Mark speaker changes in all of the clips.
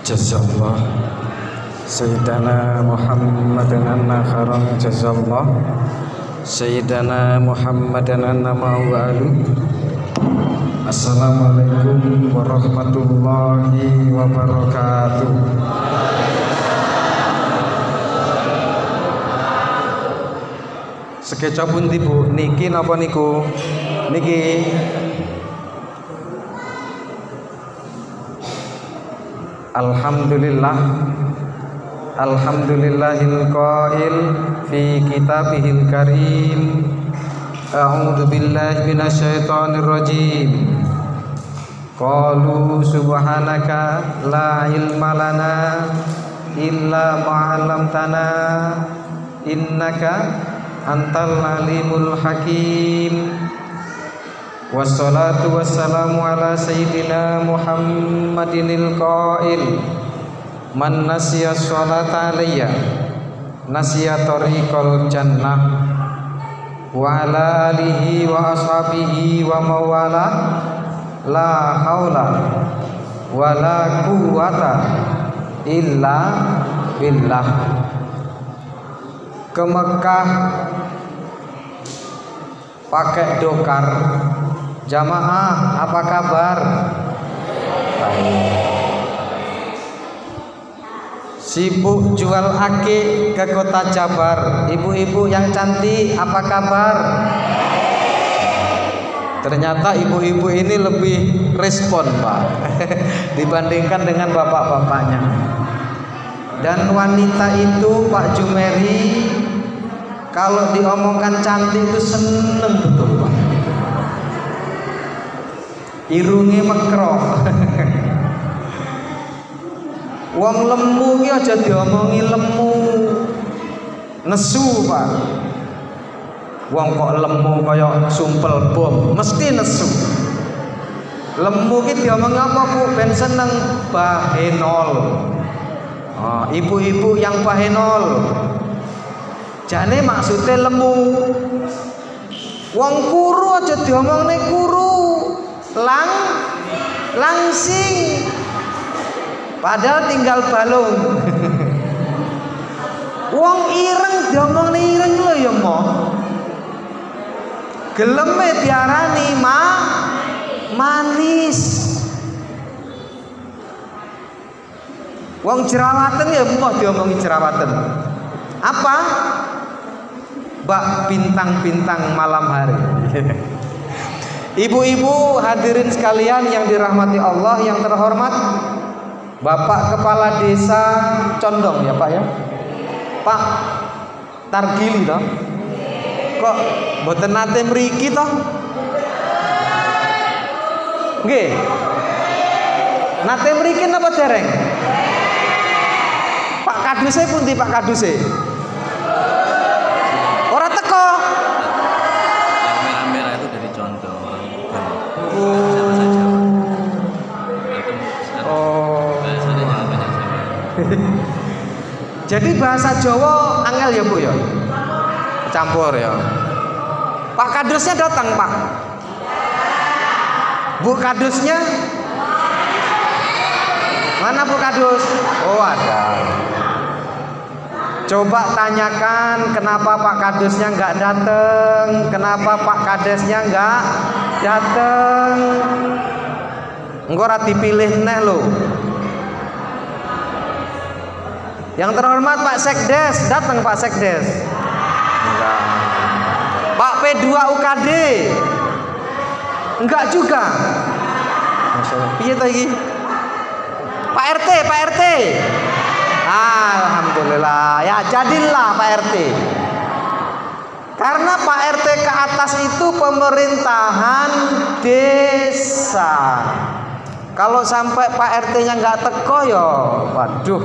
Speaker 1: Jazallah Sayyidana Muhammadan anna kharam jazallah Sayyidana Muhammadan anna ma'walu. Assalamualaikum warahmatullahi wabarakatuh. Sekeca pundi Bu? Niki napa niku? Niki Alhamdulillah, alhamdulillahil qail fi kitabihil karim. A'udzu billahi minasyaitonir rajim. Qalu subhanaka la ilma lana illa ma 'allamtana innaka antal alimul hakim. Wassalatu wassalamu ala sayyidina Muhammadinil qail man nasiya sholata alayya nasiya tariqal jannah wa ala alihi wa ashabihi wa mawala la haula wa la quwwata illa billah. Ke Mekah pakai dokar. Jamaah, apa kabar? Baik. Sibuk jual akik ke kota Jabar. Ibu-ibu yang cantik, apa kabar? Ternyata ibu-ibu ini lebih respon, Pak, dibandingkan dengan bapak-bapaknya. Dan wanita itu, Pak Jumeri, kalau diomongkan cantik itu seneng betul, Pak. Irunge mekro. Wong lemu ki aja diomongi lemu. Nesu, Pak. Wong kok lemu kaya sumpel bom, mesti nesu. Lemu ki diomongi apa, Bu? Ben seneng bahenol. Oh, ibu-ibu yang bahenol. Jane maksudnya lemu. Wong kuru aja diomongne kuru. Langsing, padahal tinggal balung. Wong ireng diomongne ireng lho ya mo. Geleme diarani manis. Wong jerawatan ya mo diomongi jerawatan. Apa? Mbak bintang-bintang malam hari. Ibu-ibu hadirin sekalian yang dirahmati Allah yang terhormat, Bapak Kepala Desa Condong ya Pak ya, Pak Targili toh, kok mboten nate mriki toh? Nggih, nate mriki napa dereng? Pak Kaduse pundi Pak Kaduse? Ora teko. Jadi bahasa Jawa angel ya Bu ya, campur ya. Pak Kadusnya datang Pak. Bu Kadusnya mana Bu Kadus? Oh ada. Coba tanyakan kenapa Pak Kadusnya nggak datang, kenapa Pak Kadesnya nggak datang. Engko ora dipilih neh lho. Yang terhormat Pak Sekdes, datang Pak Sekdes. Enggak. Pak P2 UKD. Enggak juga. Masyaallah. Piye ta iki? Pak RT, Pak RT. Alhamdulillah. Ya jadilah Pak RT. Karena Pak RT ke atas itu pemerintahan desa. Kalau sampai Pak RT-nya nggak teko ya, waduh,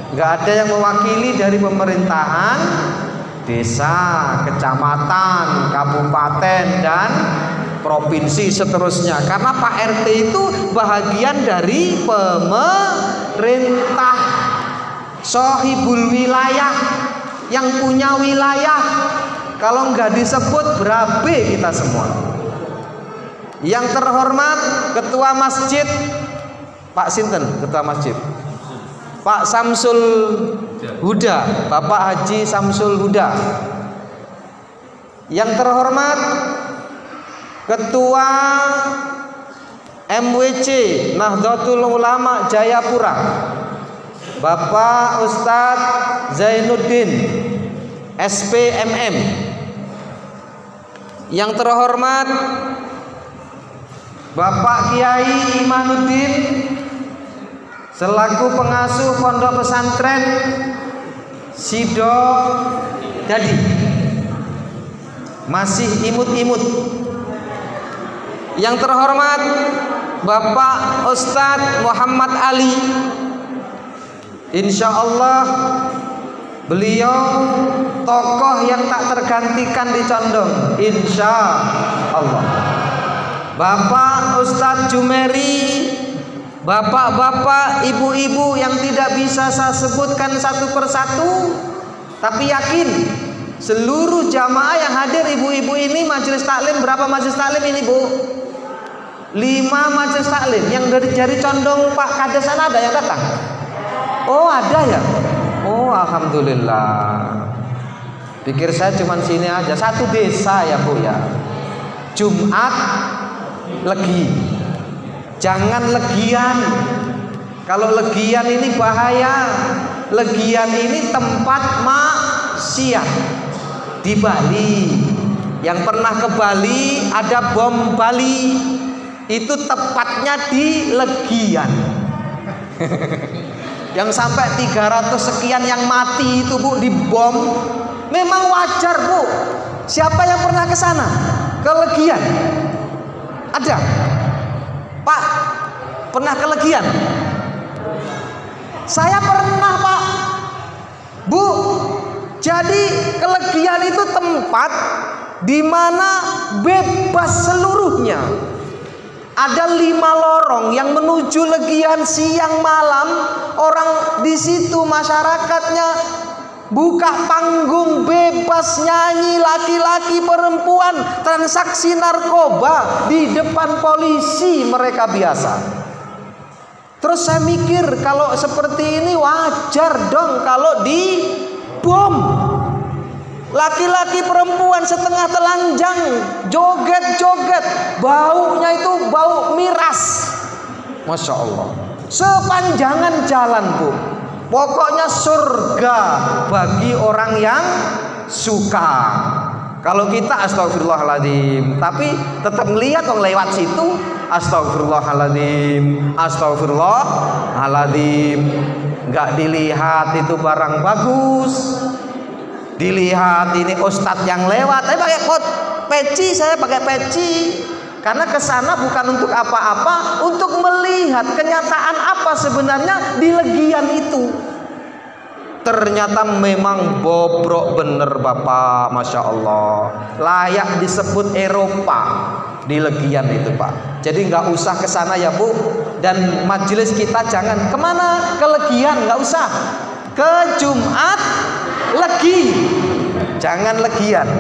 Speaker 1: nggak ada yang mewakili dari pemerintahan desa, kecamatan, kabupaten dan provinsi seterusnya. Karena Pak RT itu bahagian dari pemerintah, sohibul wilayah, yang punya wilayah. Kalau nggak disebut berabe kita semua. Yang terhormat Ketua Masjid Pak Sinten, Ketua Masjid Pak Samsul Huda, Bapak Haji Samsul Huda. Yang terhormat Ketua MWC Nahdlatul Ulama Jayapura, Bapak Ustadz Zainuddin SPMM. Yang terhormat Bapak Kiai Imanuddin selaku pengasuh Pondok Pesantren Sido Dadi, masih imut-imut. Yang terhormat Bapak Ustadz Muhammad Ali, insya Allah beliau tokoh yang tak tergantikan di Condong, insya Allah. Bapak Ustadz Jumeri, bapak-bapak, ibu-ibu yang tidak bisa saya sebutkan satu persatu, tapi yakin seluruh jamaah yang hadir, ibu-ibu ini majelis taklim, berapa majelis taklim ini Bu? 5 majelis taklim. Yang dari Condong Pak Kades sana ada yang datang? Oh ada ya? Oh alhamdulillah. Pikir saya cuma sini aja, satu desa ya Bu ya. Jumat Legi, jangan legian. Kalau legian ini bahaya. Legian ini tempat maksiat di Bali. Yang pernah ke Bali ada bom Bali, itu tepatnya di Legian. Yang sampai 300 sekian yang mati itu Bu di bom. Memang wajar Bu. Siapa yang pernah ke sana? Ke Legian? Ada? Pak, pernah ke Legian? Saya pernah Pak. Bu, jadi ke Legian itu tempat di mana bebas seluruhnya. Ada 5 lorong yang menuju Legian siang malam. Orang di situ masyarakatnya buka panggung bebas, nyanyi, laki-laki perempuan, transaksi narkoba di depan polisi, mereka biasa. Terus saya mikir kalau seperti ini wajar dong kalau di bom. Laki-laki perempuan setengah telanjang joget-joget, baunya itu bau miras. Masya Allah. Sepanjangan jalan Bu. Pokoknya surga bagi orang yang suka. Kalau kita astagfirullahaladzim, tapi tetap ngelihat orang lewat situ, astagfirullahaladzim, astagfirullahaladzim. Nggak dilihat itu barang bagus, dilihat ini ustadz yang lewat. Saya pakai peci, saya pakai peci. Karena kesana bukan untuk apa-apa, untuk melihat kenyataan apa sebenarnya di Legian itu. Ternyata memang bobrok bener Bapak, Masya Allah. Layak disebut Eropa di Legian itu Pak. Jadi nggak usah kesana ya Bu. Dan majelis kita jangan kemana? Ke Legian, nggak usah. Ke Jumat Legi, jangan Legian.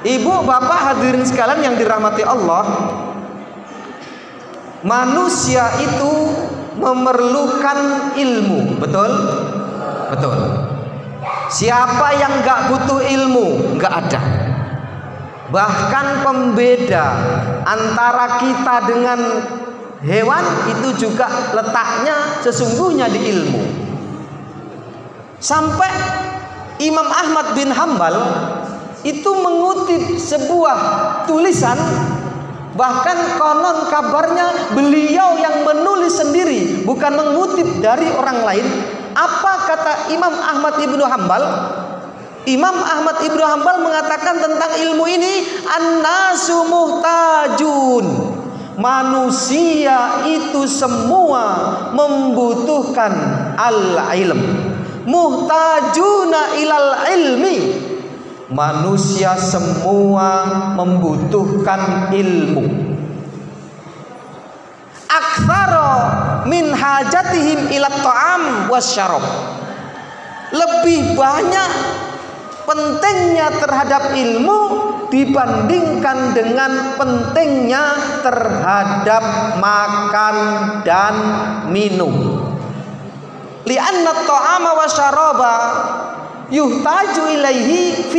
Speaker 1: Ibu, bapak, hadirin sekalian yang dirahmati Allah, manusia itu memerlukan ilmu, betul? Betul. Siapa yang nggak butuh ilmu? Nggak ada. Bahkan pembeda antara kita dengan hewan itu juga letaknya sesungguhnya di ilmu. Sampai Imam Ahmad bin Hambal itu mengutip sebuah tulisan, bahkan konon kabarnya beliau yang menulis sendiri, bukan mengutip dari orang lain. Apa kata Imam Ahmad ibnu Hambal? Imam Ahmad ibnu Hambal mengatakan tentang ilmu ini, an-nasu muhtajun, manusia itu semua membutuhkan al-ilm, muhtajuna ilal ilmi, manusia semua membutuhkan ilmu. Aktsara min hajatihim ila ta'am wasyarab, lebih banyak pentingnya terhadap ilmu dibandingkan dengan pentingnya terhadap makan dan minum. Li'anna at-ta'ama wa syaraba yuhtaju ilaihi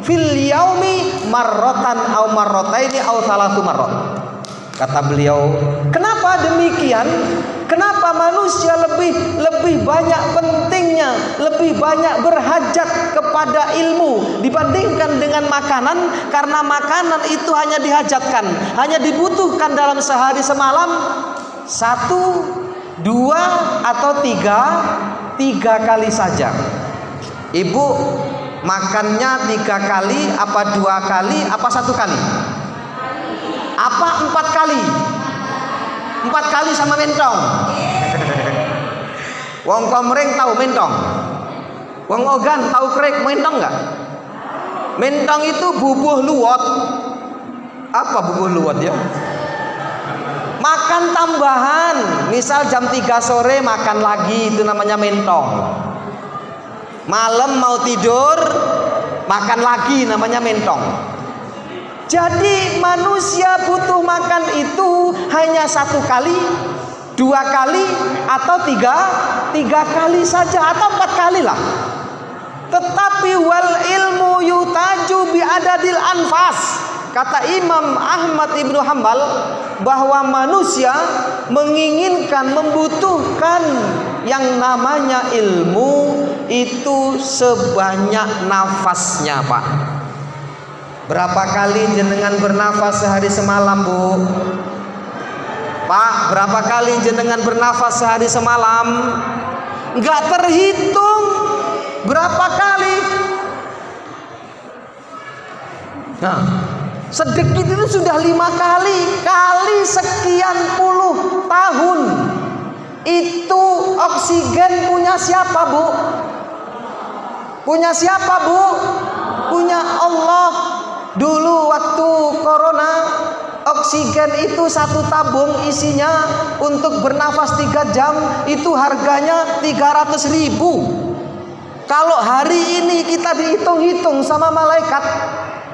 Speaker 1: fil yaumi marratan aw marrataini aw thalathu marrat. Kata beliau, kenapa demikian? Kenapa manusia lebih banyak pentingnya, lebih banyak berhajat kepada ilmu dibandingkan dengan makanan? Karena makanan itu hanya dihajatkan, hanya dibutuhkan dalam sehari semalam 1, 2 atau 3 kali saja. Ibu makannya 3 kali, apa 2 kali, apa 1 kali? Apa 4 kali? 4 kali sama mentong. Wong Komering tahu mentong? Wong Ogan tahu krek mentong nggak? Mentong itu bubuh luwot. Apa bubuh luwot ya? Makan tambahan. Misal jam 3 sore makan lagi, itu namanya mentong. Malam mau tidur makan lagi, namanya mentong. Jadi manusia butuh makan itu hanya 1 kali, 2 kali, atau 3 kali saja, atau 4 kali lah. Tetapi wal ilmu yutaju bi adadil anfas. Kata Imam Ahmad Ibnu Hanbal bahwa manusia menginginkan, membutuhkan yang namanya ilmu itu sebanyak nafasnya, Pak. Berapa kali jenengan bernafas sehari semalam, Bu? Pak, berapa kali jenengan bernafas sehari semalam? Enggak terhitung. Berapa kali? Nah, sedikit itu sudah 5 kali. Kali sekian puluh tahun. Itu oksigen punya siapa, Bu? Punya siapa, Bu? Punya Allah. Dulu waktu corona, oksigen itu 1 tabung isinya untuk bernafas 3 jam itu harganya 300.000. Kalau hari ini kita dihitung-hitung sama malaikat,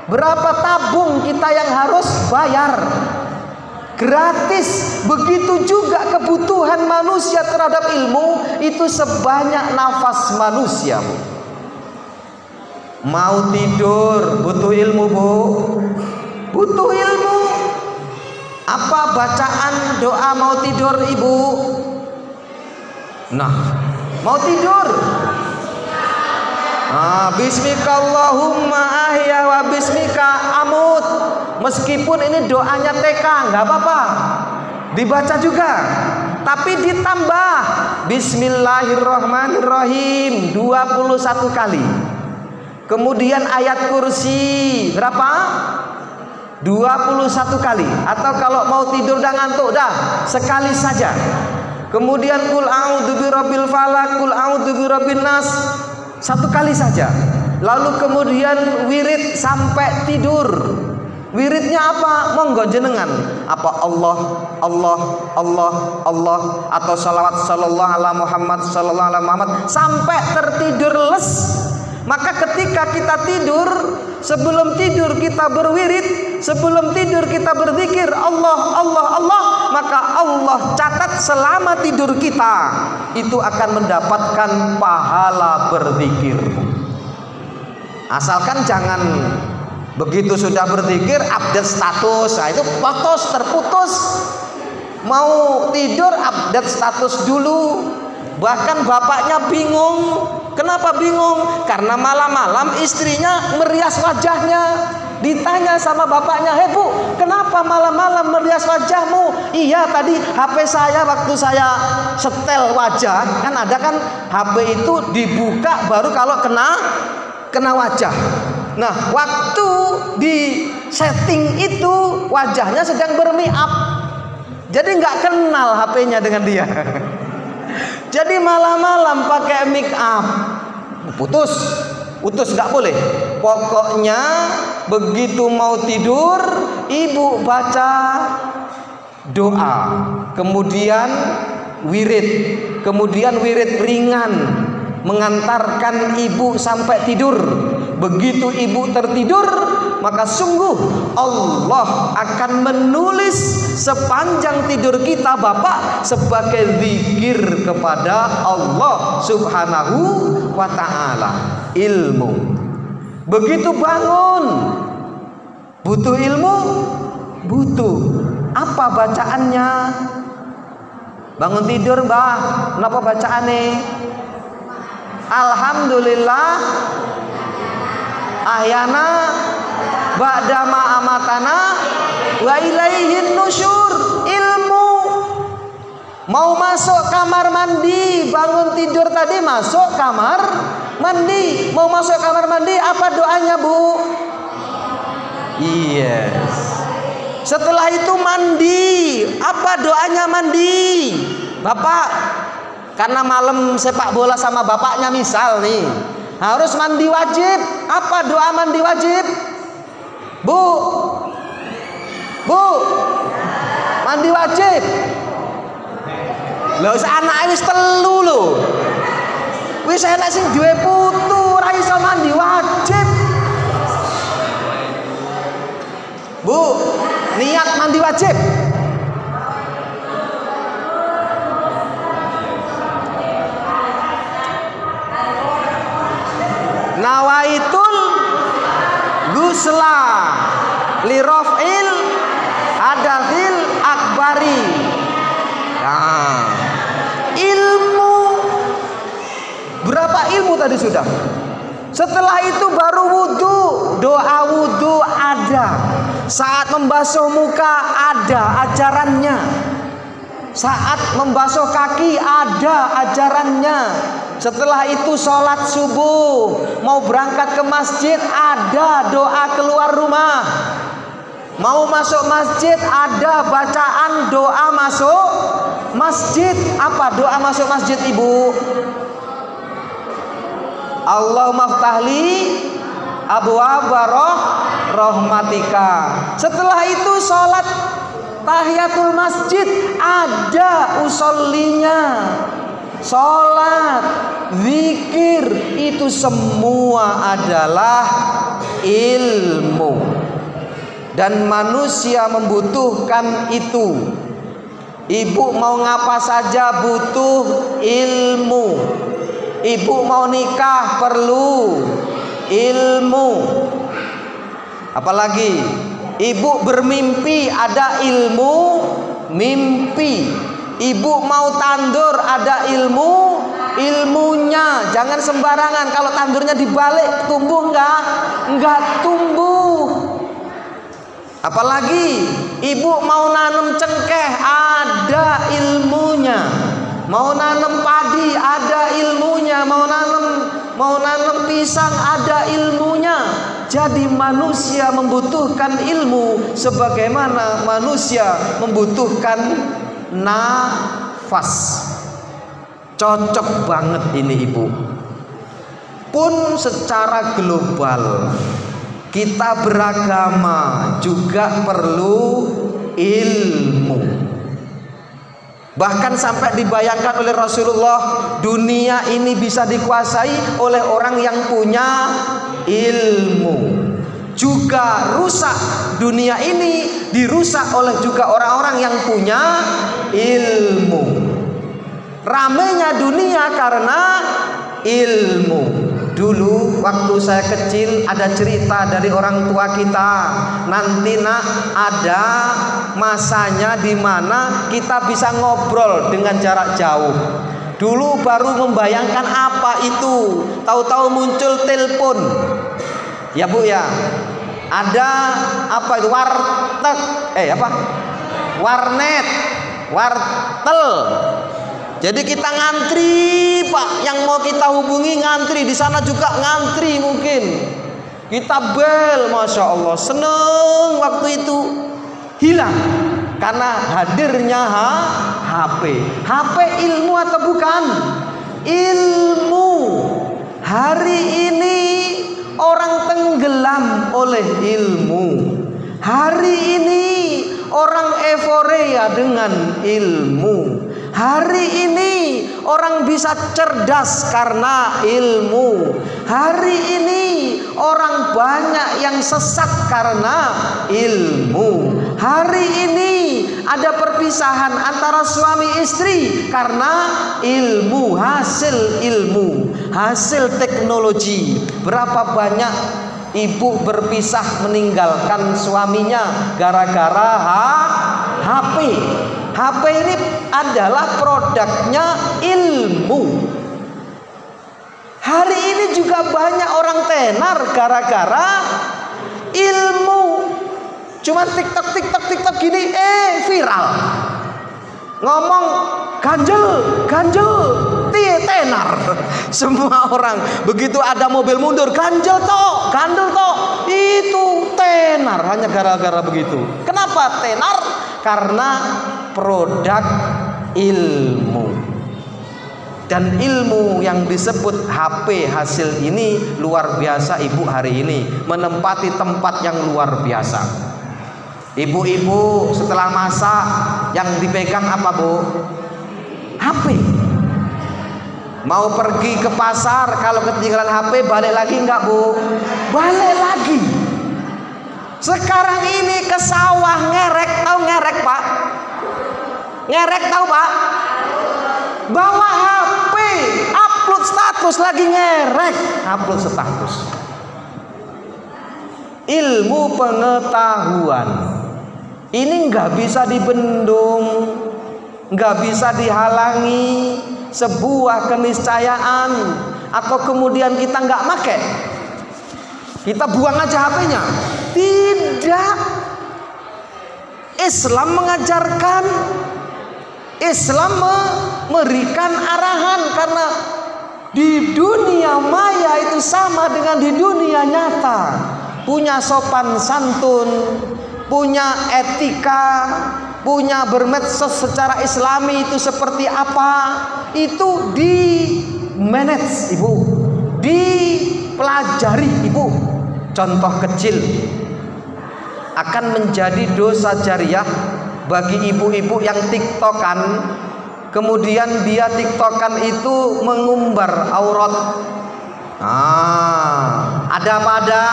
Speaker 1: berapa tabung kita yang harus bayar? Gratis. Begitu juga kebutuhan manusia terhadap ilmu itu sebanyak nafas manusia. Mau tidur butuh ilmu, Bu. Butuh ilmu. Apa bacaan doa mau tidur, Ibu? Nah, mau tidur. Bismika Allahumma ahya wa bismika amut. Meskipun ini doanya TK, nggak apa-apa, dibaca juga. Tapi ditambah Bismillahirrahmanirrahim 21 kali. Kemudian ayat kursi berapa? 21 kali. Atau kalau mau tidur dan ngantuk, dah sekali saja. Kemudian kul a'udzu birabbil falaq, kul a'udzu birabbin nas, 1 kali saja. Lalu kemudian wirid sampai tidur. Wiridnya apa? Monggo jenengan. Apa Allah, Allah, Allah, Allah, atau salawat sallallahu ala Muhammad sallallahu ala Muhammad sampai tertidur les. Maka ketika kita tidur, sebelum tidur kita berwirid, sebelum tidur kita berzikir Allah, Allah, Allah, maka Allah catat selama tidur kita itu akan mendapatkan pahala berzikir. Asalkan jangan begitu sudah berzikir update status, nah itu putus, terputus. Mau tidur update status dulu. Bahkan bapaknya bingung. Kenapa bingung? Karena malam-malam istrinya merias wajahnya. Ditanya sama bapaknya, "Hei Bu, kenapa malam-malam merias wajahmu?" "Iya, tadi HP saya waktu saya setel wajah, kan ada kan HP itu dibuka baru kalau kena wajah. Nah, waktu di setting itu wajahnya sedang bermake up. Jadi nggak kenal HP-nya dengan dia." Jadi malam-malam pakai make up, putus nggak boleh. Pokoknya begitu mau tidur, ibu baca doa, kemudian wirid ringan mengantarkan ibu sampai tidur. Begitu ibu tertidur, maka sungguh Allah akan menulis sepanjang tidur kita bapak sebagai zikir kepada Allah Subhanahu wa ta'ala. Ilmu. Begitu bangun, butuh ilmu, butuh. Apa bacaannya? Bangun tidur, Mbah, kenapa bacaannya? Alhamdulillah ahyana ba'da ma amatana wa ilaihin nusyur. Ilmu. Mau masuk kamar mandi, bangun tidur tadi masuk kamar mandi. Mau masuk kamar mandi, apa doanya, Bu? Yes. Setelah itu mandi. Apa doanya mandi? Bapak, karena malam sepak bola sama bapaknya misal nih, harus mandi wajib. Apa doa mandi wajib? Bu, mandi wajib. Lho anake wis 3 lho. Wis enak sing duwe putu ora iso mandi wajib. Bu, niat mandi wajib. Nawaitul gusla lirafil adatil akbari. Nah, ilmu. Berapa ilmu tadi sudah? Setelah itu baru wudhu. Doa wudhu ada. Saat membasuh muka ada ajarannya. Saat membasuh kaki ada ajarannya. Setelah itu sholat subuh, mau berangkat ke masjid ada doa keluar rumah. Mau masuk masjid ada bacaan doa masuk masjid. Apa doa masuk masjid, Ibu? Allahumma ftahli abwaaba rahmatika. Setelah itu sholat tahiyatul masjid ada usollinya. Sholat, zikir, itu semua adalah ilmu. Dan manusia membutuhkan itu. Ibu mau ngapa saja butuh ilmu. Ibu mau nikah perlu ilmu. Apalagi ibu bermimpi ada ilmu mimpi. Ibu mau tandur ada ilmunya. Jangan sembarangan. Kalau tandurnya dibalik tumbuh enggak tumbuh. Apalagi ibu mau nanam cengkeh ada ilmunya. Mau nanam padi ada ilmunya. Mau nanam pisang ada ilmunya. Jadi manusia membutuhkan ilmu sebagaimana manusia membutuhkan nafas. Cocok banget ini, Ibu. Pun secara global kita beragama juga perlu ilmu. Bahkan sampai dibayangkan oleh Rasulullah, dunia ini bisa dikuasai oleh orang yang punya ilmu. Juga rusak, dunia ini dirusak oleh juga orang-orang yang punya ilmu. Ramainya dunia karena ilmu. Dulu waktu saya kecil ada cerita dari orang tua kita. Nanti nak ada masanya di mana kita bisa ngobrol dengan jarak jauh. Dulu baru membayangkan apa itu. Tahu-tahu muncul telepon. Ya Bu ya. Ada apa itu? Warnet, wartel. Jadi kita ngantri, Pak. Yang mau kita hubungi ngantri, di sana juga ngantri mungkin. Kita bel, masya Allah, seneng waktu itu. Hilang karena hadirnya HP. HP ilmu atau bukan? Ilmu. Hari ini orang tenggelam oleh ilmu. Hari ini orang euforia dengan ilmu. Hari ini orang bisa cerdas karena ilmu. Hari ini orang banyak yang sesat karena ilmu. Hari ini ada perpisahan antara suami istri karena ilmu, hasil ilmu, hasil teknologi. Berapa banyak ibu berpisah meninggalkan suaminya gara-gara HP. HP ini adalah produknya ilmu. Hari ini juga banyak orang tenar gara-gara ilmu. Cuma TikTok gini, viral. Ngomong ganjel, tenar. Semua orang begitu ada mobil mundur, gandel toh. Itu tenar hanya gara-gara begitu. Kenapa tenar? Karena produk ilmu. Dan ilmu yang disebut HP hasil ini luar biasa ibu hari ini, menempati tempat yang luar biasa. Ibu-ibu setelah masak yang dipegang apa bu? HP. Mau pergi ke pasar, kalau ketinggalan HP balik lagi enggak bu? Balik lagi. Sekarang ini ke sawah ngerek, tahu ngerek pak? Ngerek tahu pak? Bawa HP, upload status lagi ngerek, upload status. Ilmu pengetahuan ini nggak bisa dibendung, nggak bisa dihalangi. Sebuah keniscayaan, atau kemudian kita nggak make, kita buang aja HP-nya. Tidak. Islam mengajarkan, Islam memberikan arahan, karena di dunia maya itu sama dengan di dunia nyata. Punya sopan santun, punya etika, punya bermedsos secara islami itu seperti apa, itu di manage ibu, dipelajari ibu. Contoh kecil akan menjadi dosa jariah bagi ibu-ibu yang tiktokan, kemudian dia tiktokan itu mengumbar aurat. Ada pada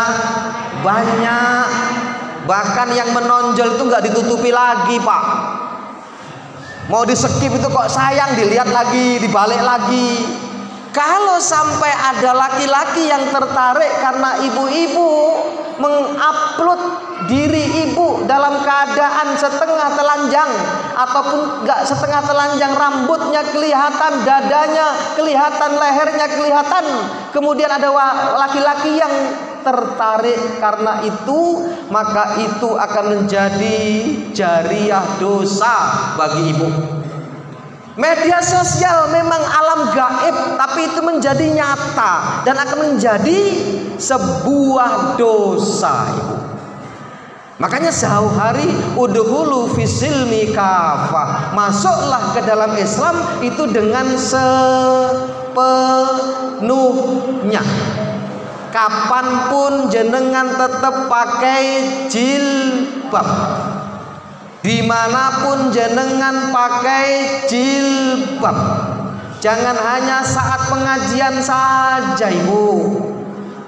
Speaker 1: banyak, bahkan yang menonjol itu nggak ditutupi lagi pak. Mau di skip itu kok sayang, dilihat lagi, dibalik lagi. Kalau sampai ada laki-laki yang tertarik karena ibu-ibu mengupload diri ibu dalam keadaan setengah telanjang ataupun enggak setengah telanjang, rambutnya kelihatan, dadanya kelihatan, lehernya kelihatan, kemudian ada laki-laki yang tertarik karena itu, maka itu akan menjadi jariah dosa bagi ibu. Media sosial memang alam gaib, tapi itu menjadi nyata dan akan menjadi sebuah dosa ibu. Makanya sehari hari udhulu fisilmi kafah, masuklah ke dalam Islam itu dengan sepenuhnya. Kapanpun jenengan tetap pakai jilbab, dimanapun jenengan pakai jilbab. Jangan hanya saat pengajian saja ibu,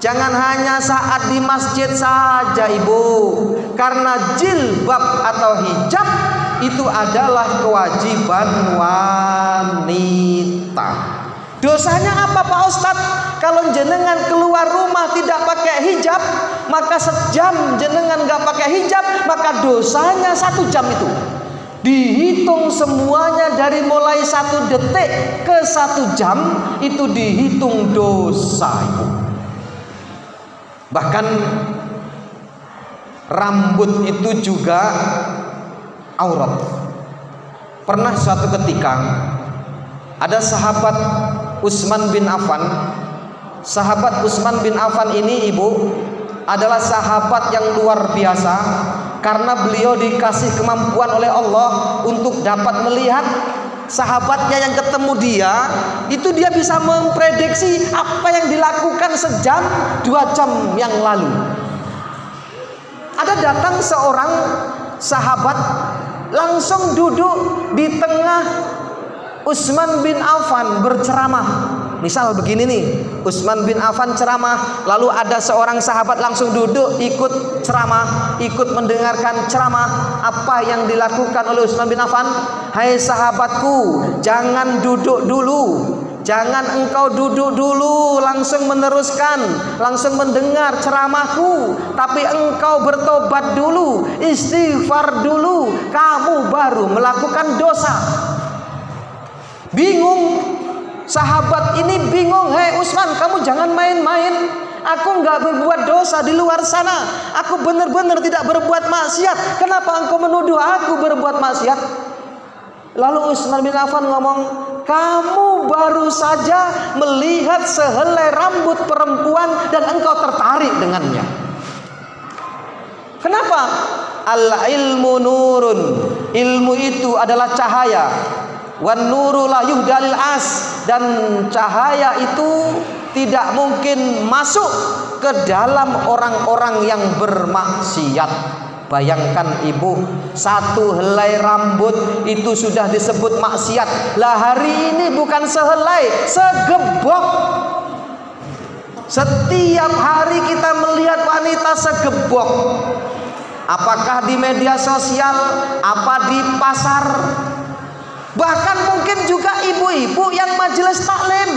Speaker 1: jangan hanya saat di masjid saja ibu, karena jilbab atau hijab itu adalah kewajiban wanita. Dosanya apa Pak Ustadz? Kalau jenengan keluar rumah tidak pakai hijab, maka sejam jenengan nggak pakai hijab, maka dosanya 1 jam itu dihitung semuanya, dari mulai 1 detik ke 1 jam itu dihitung dosa itu. Bahkan rambut itu juga aurat. Pernah suatu ketika ada sahabat Utsman bin Affan. Sahabat Utsman bin Affan ini ibu adalah sahabat yang luar biasa, karena beliau dikasih kemampuan oleh Allah untuk dapat melihat sahabatnya yang ketemu dia, itu dia bisa memprediksi apa yang dilakukan sejam 2 jam yang lalu. Ada datang seorang sahabat langsung duduk di tengah Utsman bin Affan berceramah. Misal begini nih, Utsman bin Affan ceramah, lalu ada seorang sahabat langsung duduk ikut ceramah, ikut mendengarkan ceramah. Apa yang dilakukan oleh Utsman bin Affan? Hai sahabatku, jangan duduk dulu. Jangan engkau duduk dulu langsung meneruskan, langsung mendengar ceramahku, tapi engkau bertobat dulu, istighfar dulu, kamu baru melakukan dosa. Bingung, sahabat ini bingung. Hei Utsman, kamu jangan main-main. Aku nggak berbuat dosa di luar sana. Aku benar-benar tidak berbuat maksiat. Kenapa engkau menuduh aku berbuat maksiat? Lalu Utsman bin Affan ngomong, kamu baru saja melihat sehelai rambut perempuan dan engkau tertarik dengannya. Kenapa? Al-ilmu nurun. Ilmu itu adalah cahaya. Wan nuru la yuhdalil as. Dan cahaya itu tidak mungkin masuk ke dalam orang-orang yang bermaksiat. Bayangkan ibu, satu helai rambut itu sudah disebut maksiat. Lah hari ini bukan sehelai, segebok. Setiap hari kita melihat wanita segebok. Apakah di media sosial, apa di pasar. Bahkan mungkin juga ibu-ibu yang majelis taklim.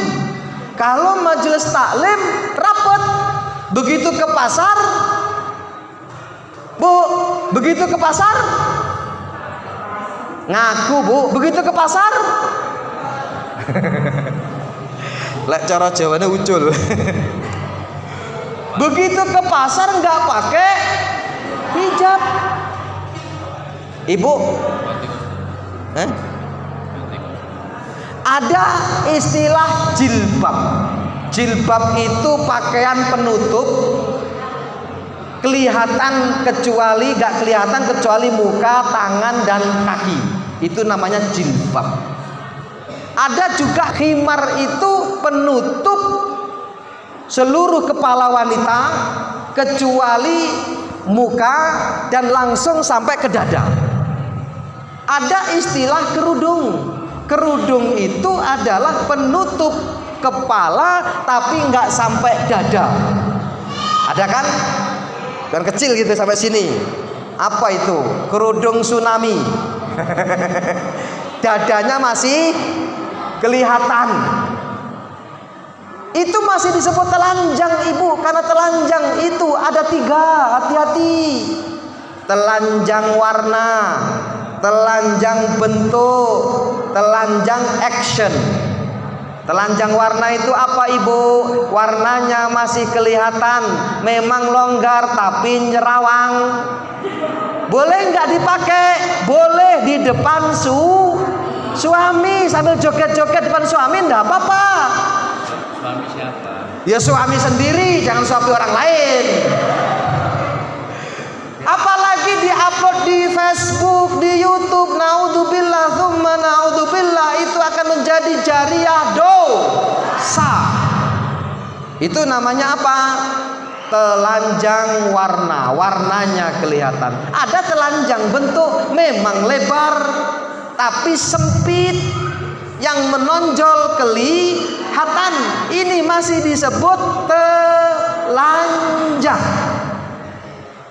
Speaker 1: Kalau majelis taklim rapat, begitu ke pasar, Bu, begitu ke pasar ngaku, Bu, begitu ke pasar lek cara Jawane ucul. Begitu ke pasar nggak pakai hijab. Ibu, ada istilah jilbab. Jilbab itu pakaian penutup, kelihatan kecuali gak kelihatan kecuali muka, tangan dan kaki. Itu namanya jilbab. Ada juga khimar, itu penutup seluruh kepala wanita kecuali muka dan langsung sampai ke dada. Ada istilah kerudung. Kerudung itu adalah penutup kepala tapi nggak sampai dada. Ada kan? Kan kecil gitu sampai sini. Apa itu? Kerudung tsunami. Dadanya masih kelihatan. Itu masih disebut telanjang, ibu, karena telanjang itu ada 3. Hati-hati. Telanjang warna, telanjang bentuk, telanjang action. Telanjang warna itu apa, ibu? Warnanya masih kelihatan, memang longgar tapi nyerawang. Boleh nggak dipakai? Boleh di depan suami sambil joget-joget depan suami, nggak apa-apa.
Speaker 2: Suami siapa?
Speaker 1: Ya suami sendiri, jangan suami orang lain. Apalagi diupload di Facebook, di YouTube, naudzubillah tsumma naudzubillah, itu akan menjadi jariah dosa. Itu namanya apa? Telanjang warna, warnanya kelihatan. Ada telanjang bentuk memang lebar tapi sempit, yang menonjol kelihatan. Ini masih disebut telanjang.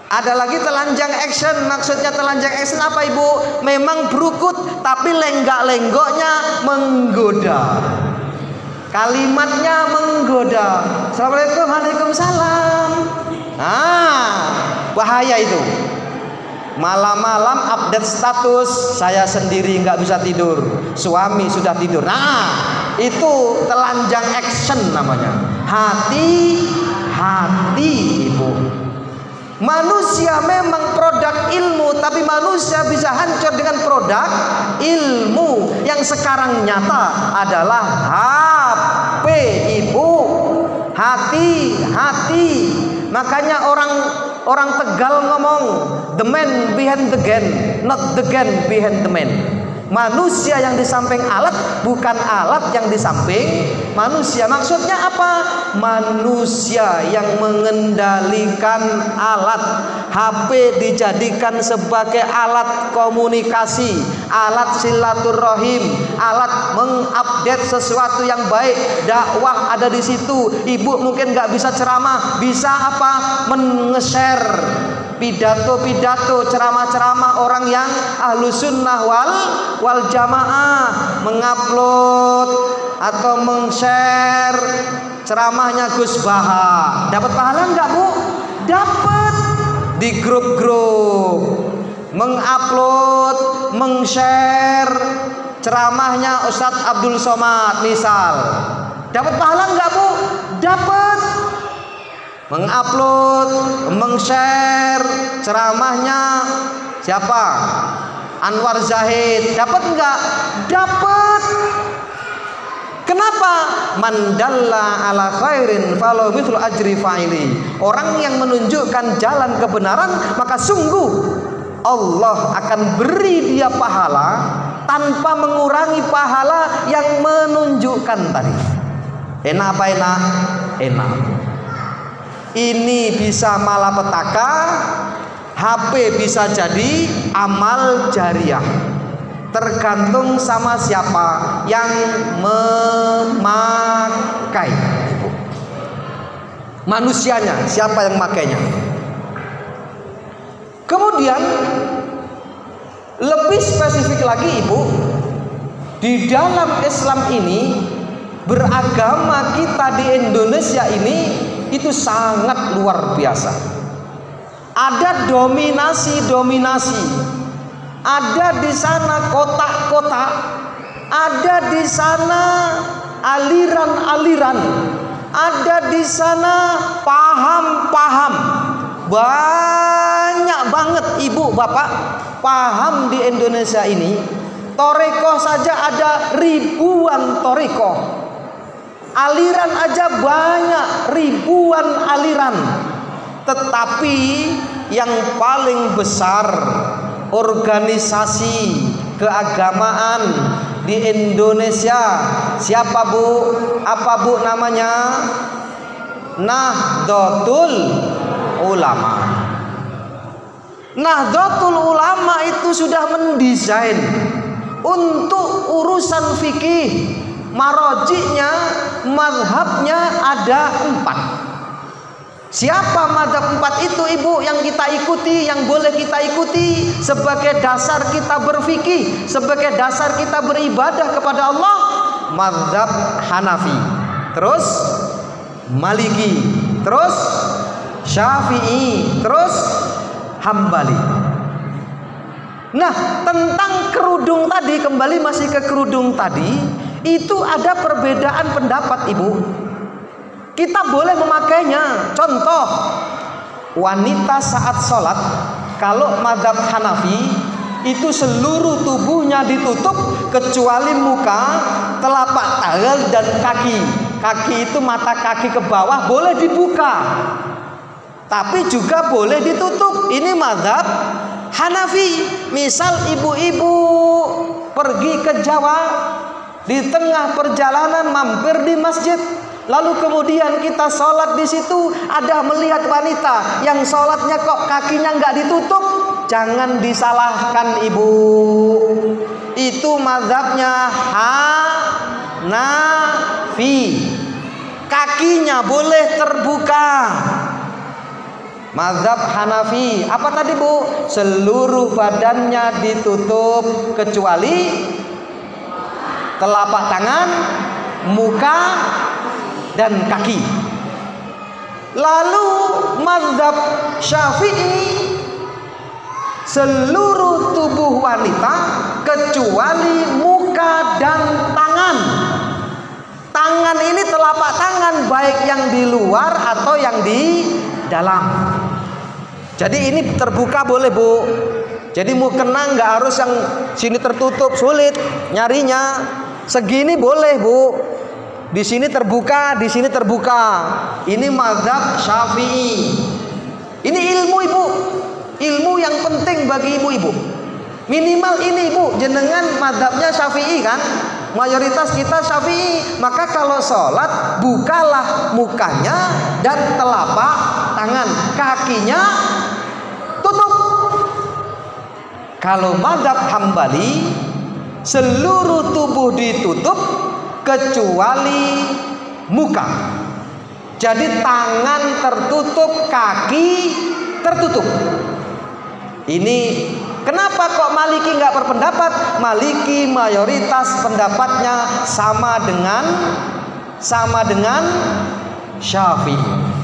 Speaker 1: Ada lagi telanjang action. Maksudnya telanjang action apa, ibu? Memang berukut tapi lenggak-lenggoknya menggoda. Kalimatnya menggoda. Assalamualaikum, waalaikumsalam. Bahaya itu. Malam-malam update status, saya sendiri nggak bisa tidur, suami sudah tidur. Itu telanjang action namanya. Hati-hati, ibu. Manusia memang produk ilmu, tapi manusia bisa hancur dengan produk ilmu. Yang sekarang nyata adalah HP, ibu. Hati-hati. Makanya orang Tegal ngomong, the man behind the gun, not the gun behind the man. Manusia yang di samping alat, bukan alat yang di samping manusia. Maksudnya apa? Manusia yang mengendalikan alat. HP dijadikan sebagai alat komunikasi, alat silaturahim, alat mengupdate sesuatu yang baik. Dakwah ada di situ. Ibu mungkin nggak bisa ceramah, bisa apa? Men-share pidato-pidato, ceramah-ceramah orang yang ahlu sunnah wal jamaah, mengupload atau meng-share ceramahnya Gus Baha. Dapat pahala nggak Bu? Dapat. Di grup-grup mengupload, meng-share ceramahnya Ustadz Abdul Somad misal. Dapat pahala nggak Bu? Dapat. Mengupload, meng-share ceramahnya siapa? Anwar Zahid. Dapat enggak? Dapat. Kenapa? Mandalla ala khairin falau mithlu ajri fa'ili. Orang yang menunjukkan jalan kebenaran, maka sungguh Allah akan beri dia pahala tanpa mengurangi pahala yang menunjukkan tadi. Enak apa enak? Enak. Ini bisa malapetaka, HP bisa jadi amal jariah. Tergantung sama siapa yang memakai. Manusianya, siapa yang makainya. Kemudian lebih spesifik lagi Ibu, di dalam Islam ini, beragama kita di Indonesia ini itu sangat luar biasa. Ada dominasi-dominasi, ada di sana kotak-kotak, ada di sana aliran-aliran, ada di sana paham-paham. Banyak banget Ibu Bapak paham di Indonesia ini. Torikoh saja ada ribuan torikoh. Aliran aja banyak, ribuan aliran. Tetapi yang paling besar organisasi keagamaan di Indonesia siapa Bu? Apa Bu namanya? Nahdlatul Ulama. Nahdlatul Ulama itu sudah mendesain untuk urusan fikih. Marojiknya, mazhabnya ada 4. Siapa mazhab 4 itu Ibu yang kita ikuti, yang boleh kita ikuti sebagai dasar kita berfikih, sebagai dasar kita beribadah kepada Allah? Mazhab Hanafi, terus Maliki, terus Syafi'i, terus Hambali. Nah, tentang kerudung tadi, kembali masih ke kerudung tadi, itu ada perbedaan pendapat Ibu. Kita boleh memakainya. Contoh, wanita saat sholat, kalau mazhab Hanafi itu seluruh tubuhnya ditutup kecuali muka, telapak tangan dan kaki. Kaki itu mata kaki ke bawah boleh dibuka, tapi juga boleh ditutup. Ini mazhab Hanafi. Misal ibu-ibu pergi ke Jawa, di tengah perjalanan mampir di masjid, lalu kemudian kita sholat di situ, ada melihat wanita yang sholatnya kok kakinya nggak ditutup, jangan disalahkan Ibu. Itu mazhabnya Hanafi. Kakinya boleh terbuka. Mazhab Hanafi. Apa tadi Bu? Seluruh badannya ditutup kecuali telapak tangan, muka, dan kaki. Lalu mazhab Syafi'i, seluruh tubuh wanita kecuali muka dan tangan. Tangan ini telapak tangan, baik yang di luar atau yang di dalam. Jadi ini terbuka boleh Bu. Jadi mau kena nggak harus yang sini tertutup, sulit nyarinya. Segini boleh Bu. Di sini terbuka, di sini terbuka. Ini mazhab Syafi'i. Ini ilmu Ibu. Ilmu yang penting bagi ibu-ibu. Minimal ini Bu, jenengan madhabnya Syafi'i kan? Mayoritas kita Syafi'i. Maka kalau sholat, bukalah mukanya dan telapak tangan, kakinya tutup. Kalau madhab Hambali, seluruh tubuh ditutup kecuali muka. Jadi tangan tertutup, kaki tertutup. Ini kenapa kok Maliki nggak berpendapat? Maliki mayoritas pendapatnya sama dengan Syafi'i.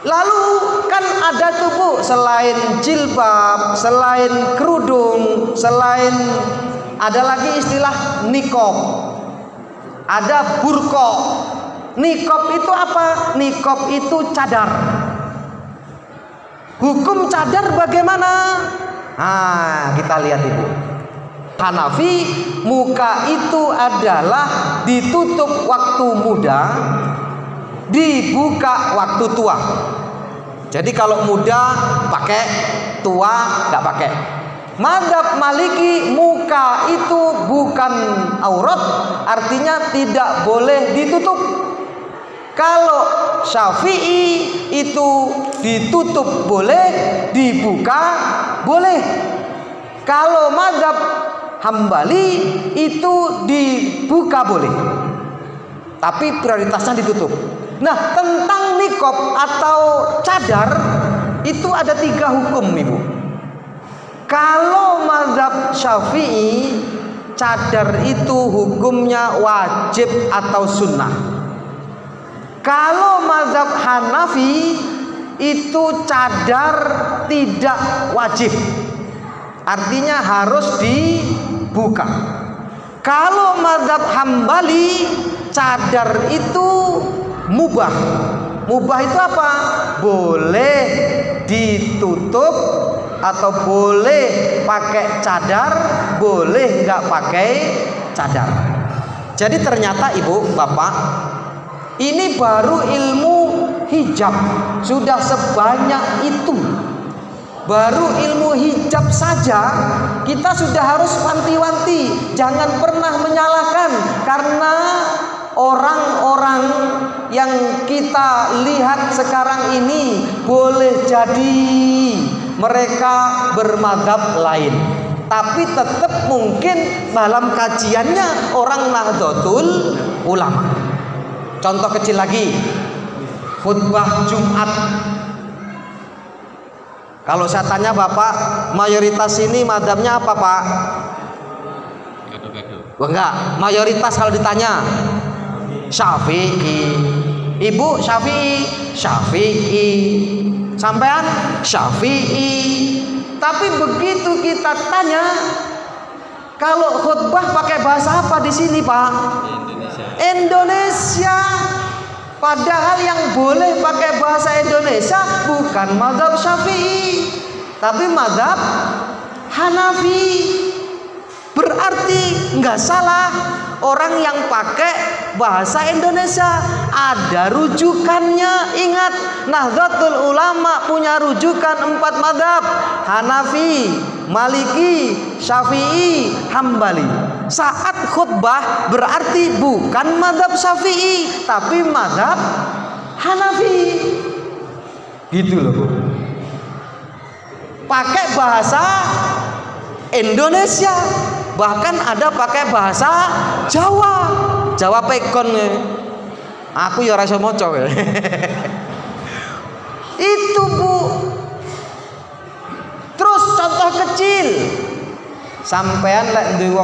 Speaker 1: Lalu kan ada tuh Bu, selain jilbab, selain kerudung, selain ada lagi istilah nikob, ada burqa. Nikob itu apa? Nikob itu cadar. Hukum cadar bagaimana? Nah, kita lihat Ibu. Hanafi, muka itu adalah ditutup waktu muda, dibuka waktu tua. Jadi kalau muda pakai, tua nggak pakai. Madhab Maliki, muka itu bukan aurat, artinya tidak boleh ditutup. Kalau Syafi'i itu ditutup boleh, dibuka boleh. Kalau mazhab Hambali itu dibuka boleh, tapi prioritasnya ditutup. Nah, tentang nikob atau cadar itu ada 3 hukum Ibu. Kalau mazhab Syafi'i, cadar itu hukumnya wajib atau sunnah. Kalau mazhab Hanafi itu cadar tidak wajib, artinya harus dibuka. Kalau mazhab Hambali, cadar itu mubah. Mubah itu apa? Boleh ditutup atau boleh pakai cadar, boleh nggak pakai cadar. Jadi ternyata Ibu, Bapak, ini baru ilmu hijab sudah sebanyak itu. Baru ilmu hijab saja kita sudah harus wanti-wanti. Jangan pernah menyalahkan, karena orang-orang yang kita lihat sekarang ini boleh jadi mereka bermadzhab lain, tapi tetap mungkin dalam kajiannya orang Nahdlatul Ulama. Contoh kecil lagi, khutbah Jumat. Kalau saya tanya Bapak, mayoritas ini madhabnya apa Pak?
Speaker 2: Gado-gado.
Speaker 1: Wah, enggak, mayoritas kalau ditanya Syafi'i. Ibu Syafi'i. Sampean Syafi'i. Tapi begitu kita tanya, kalau khutbah pakai bahasa apa di sini Pak? Indonesia. Padahal yang boleh pakai bahasa Indonesia bukan mazhab Syafi'i, tapi mazhab Hanafi. Berarti nggak salah orang yang pakai bahasa Indonesia, ada rujukannya. Ingat, Nahdlatul Ulama punya rujukan 4 mazhab: Hanafi, Maliki, Syafi'i, Hambali. Saat khutbah berarti bukan mazhab Syafi'i, tapi mazhab Hanafi. Gitu loh Bu. Pakai bahasa Indonesia, bahkan ada pakai bahasa Jawa pekon. Aku ya ora iso maca. Itu Bu. Terus contoh kecil, sampean lek duwe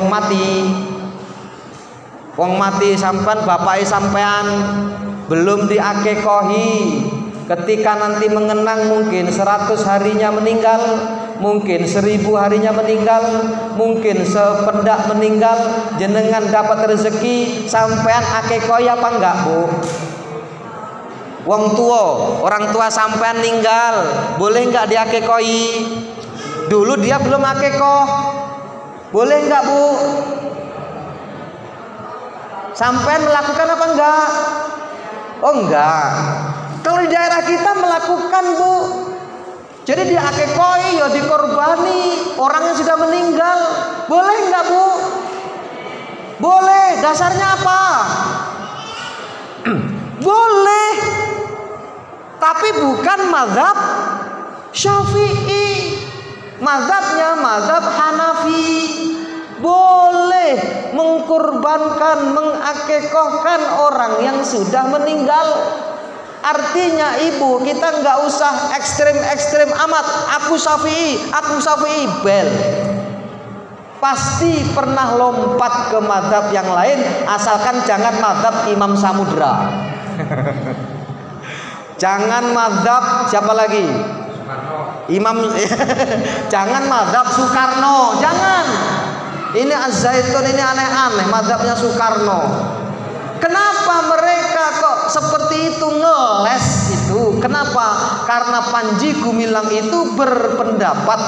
Speaker 1: wong mati sampean, bapake sampean belum diakekohi, ketika nanti mengenang mungkin 100 harinya meninggal, mungkin 1000 harinya meninggal, mungkin sependak meninggal, jenengan dapat rezeki, sampean akekohi apa enggak Bu? Wong tua, orang tua sampean meninggal, boleh enggak diakekohi? Dulu dia belum akekoh, boleh enggak Bu? Sampean melakukan apa enggak? Oh enggak. Kalau di daerah kita melakukan Bu. Jadi di akekoi ya dikorbani orang yang sudah meninggal. Boleh nggak Bu? Boleh. Dasarnya apa? Boleh. Tapi bukan mazhab Syafi'i. Mazhabnya mazhab Hanafi. Boleh mengkurbankan, mengakekohkan orang yang sudah meninggal. Artinya ibu, kita nggak usah ekstrim-ekstrim amat. Aku Syafi'i, bel. Pasti pernah lompat ke mazhab yang lain, asalkan jangan mazhab Imam Samudra. Jangan mazhab siapa lagi? Imam. Jangan mazhab Soekarno, jangan. Ini Az-Zaitun ini aneh-aneh mazhabnya Soekarno. Kenapa mereka kok seperti itu, ngeles itu? Kenapa? Karena Panji Gumilang itu berpendapat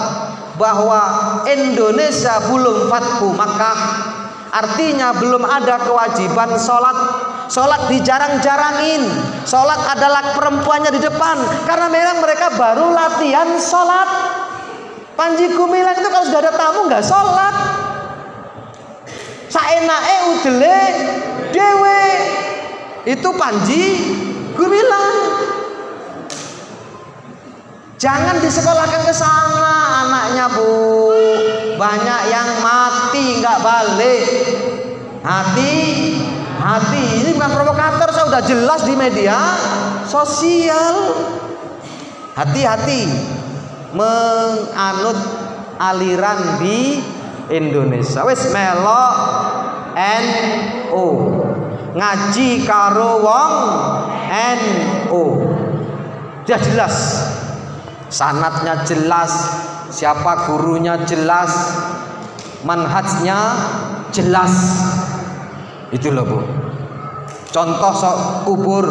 Speaker 1: bahwa Indonesia belum Fathu Makkah. Artinya belum ada kewajiban sholat. Sholat dijarang-jarangin. Sholat adalah perempuannya di depan. Karena memang mereka baru latihan sholat. Panji Gumilang itu kalau sudah ada tamu nggak sholat. Saenake udele dewe. Itu Panji Gumilang. Jangan disekolahkan ke sana anaknya Bu. Banyak yang mati nggak balik. Hati. Ini bukan provokator, saya udah jelas di media sosial. Hati-hati menganut aliran di Indonesia. Wis melok NU. Ngaji karo wong NU. Sudah jelas. Sanadnya jelas, siapa gurunya jelas, manhajnya jelas. Itu loh Bu. Contoh kubur,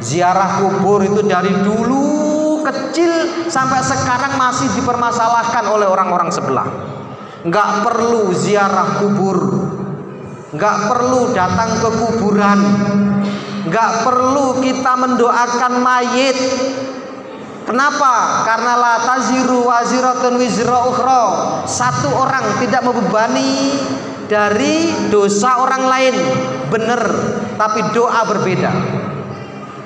Speaker 1: ziarah kubur itu dari dulu kecil sampai sekarang masih dipermasalahkan oleh orang-orang sebelah. Nggak perlu ziarah kubur, nggak perlu datang ke kuburan, nggak perlu kita mendoakan mayit. Kenapa? Karena la taziru waziratun wizra ukhra. Satu orang tidak membebani dari dosa orang lain. Benar, tapi doa berbeda.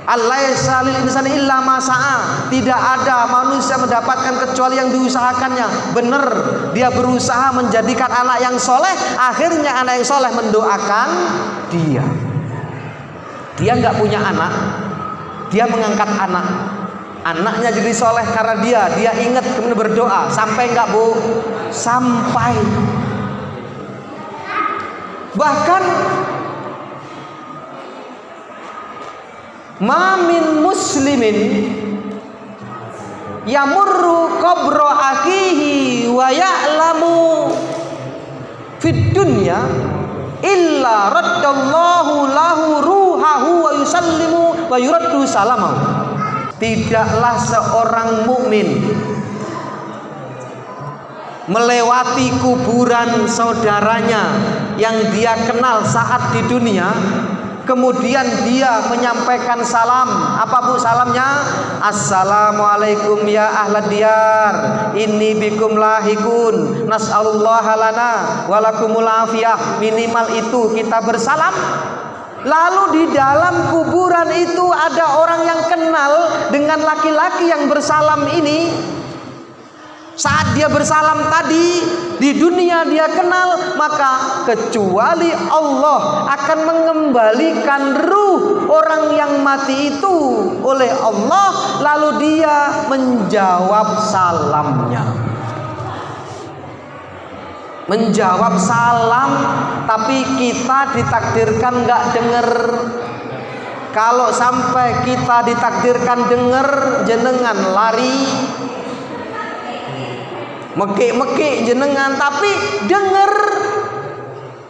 Speaker 1: Allaisa lil insani illa ma sa'a. Tidak ada manusia mendapatkan kecuali yang diusahakannya. Benar, dia berusaha menjadikan anak yang soleh. Akhirnya anak yang soleh mendoakan dia. Dia nggak punya anak, dia mengangkat anak. Anaknya jadi soleh karena dia ingat kemudian berdoa. Sampai enggak Bu? Sampai. Bahkan mamin muslimin yamurru qabra akihi wa ya'lamu fid dunya illa raddallahu lahu ruhahu wa yusallimu wa yuraddu salamahu. Tidaklah seorang mukmin melewati kuburan saudaranya yang dia kenal saat di dunia, kemudian dia menyampaikan salam. Apa Bu salamnya? Assalamualaikum ya ahlad diyar, inni bikum lahikun, nas'alullaha lana walakumul afiyah. Minimal itu kita bersalam. Lalu di dalam kuburan itu ada orang yang kenal dengan laki-laki yang bersalam ini. Saat dia bersalam tadi, di dunia dia kenal, maka kecuali Allah akan mengembalikan ruh orang yang mati itu oleh Allah, lalu dia menjawab salamnya. Menjawab salam, tapi kita ditakdirkan nggak denger. Kalau sampai kita ditakdirkan denger, jenengan lari, mekik-mekik jenengan, tapi denger.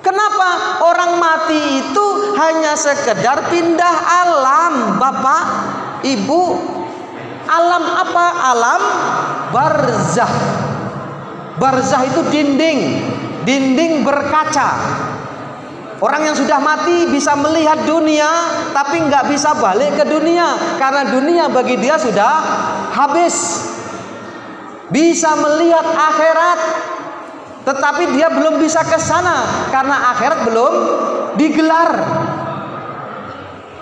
Speaker 1: Kenapa? Orang mati itu hanya sekedar pindah alam, Bapak, Ibu. Alam apa? Alam barzah. Barzah itu dinding berkaca. Orang yang sudah mati bisa melihat dunia, tapi nggak bisa balik ke dunia karena dunia bagi dia sudah habis. bisa melihat akhirat, tetapi dia belum bisa ke sana karena akhirat belum digelar.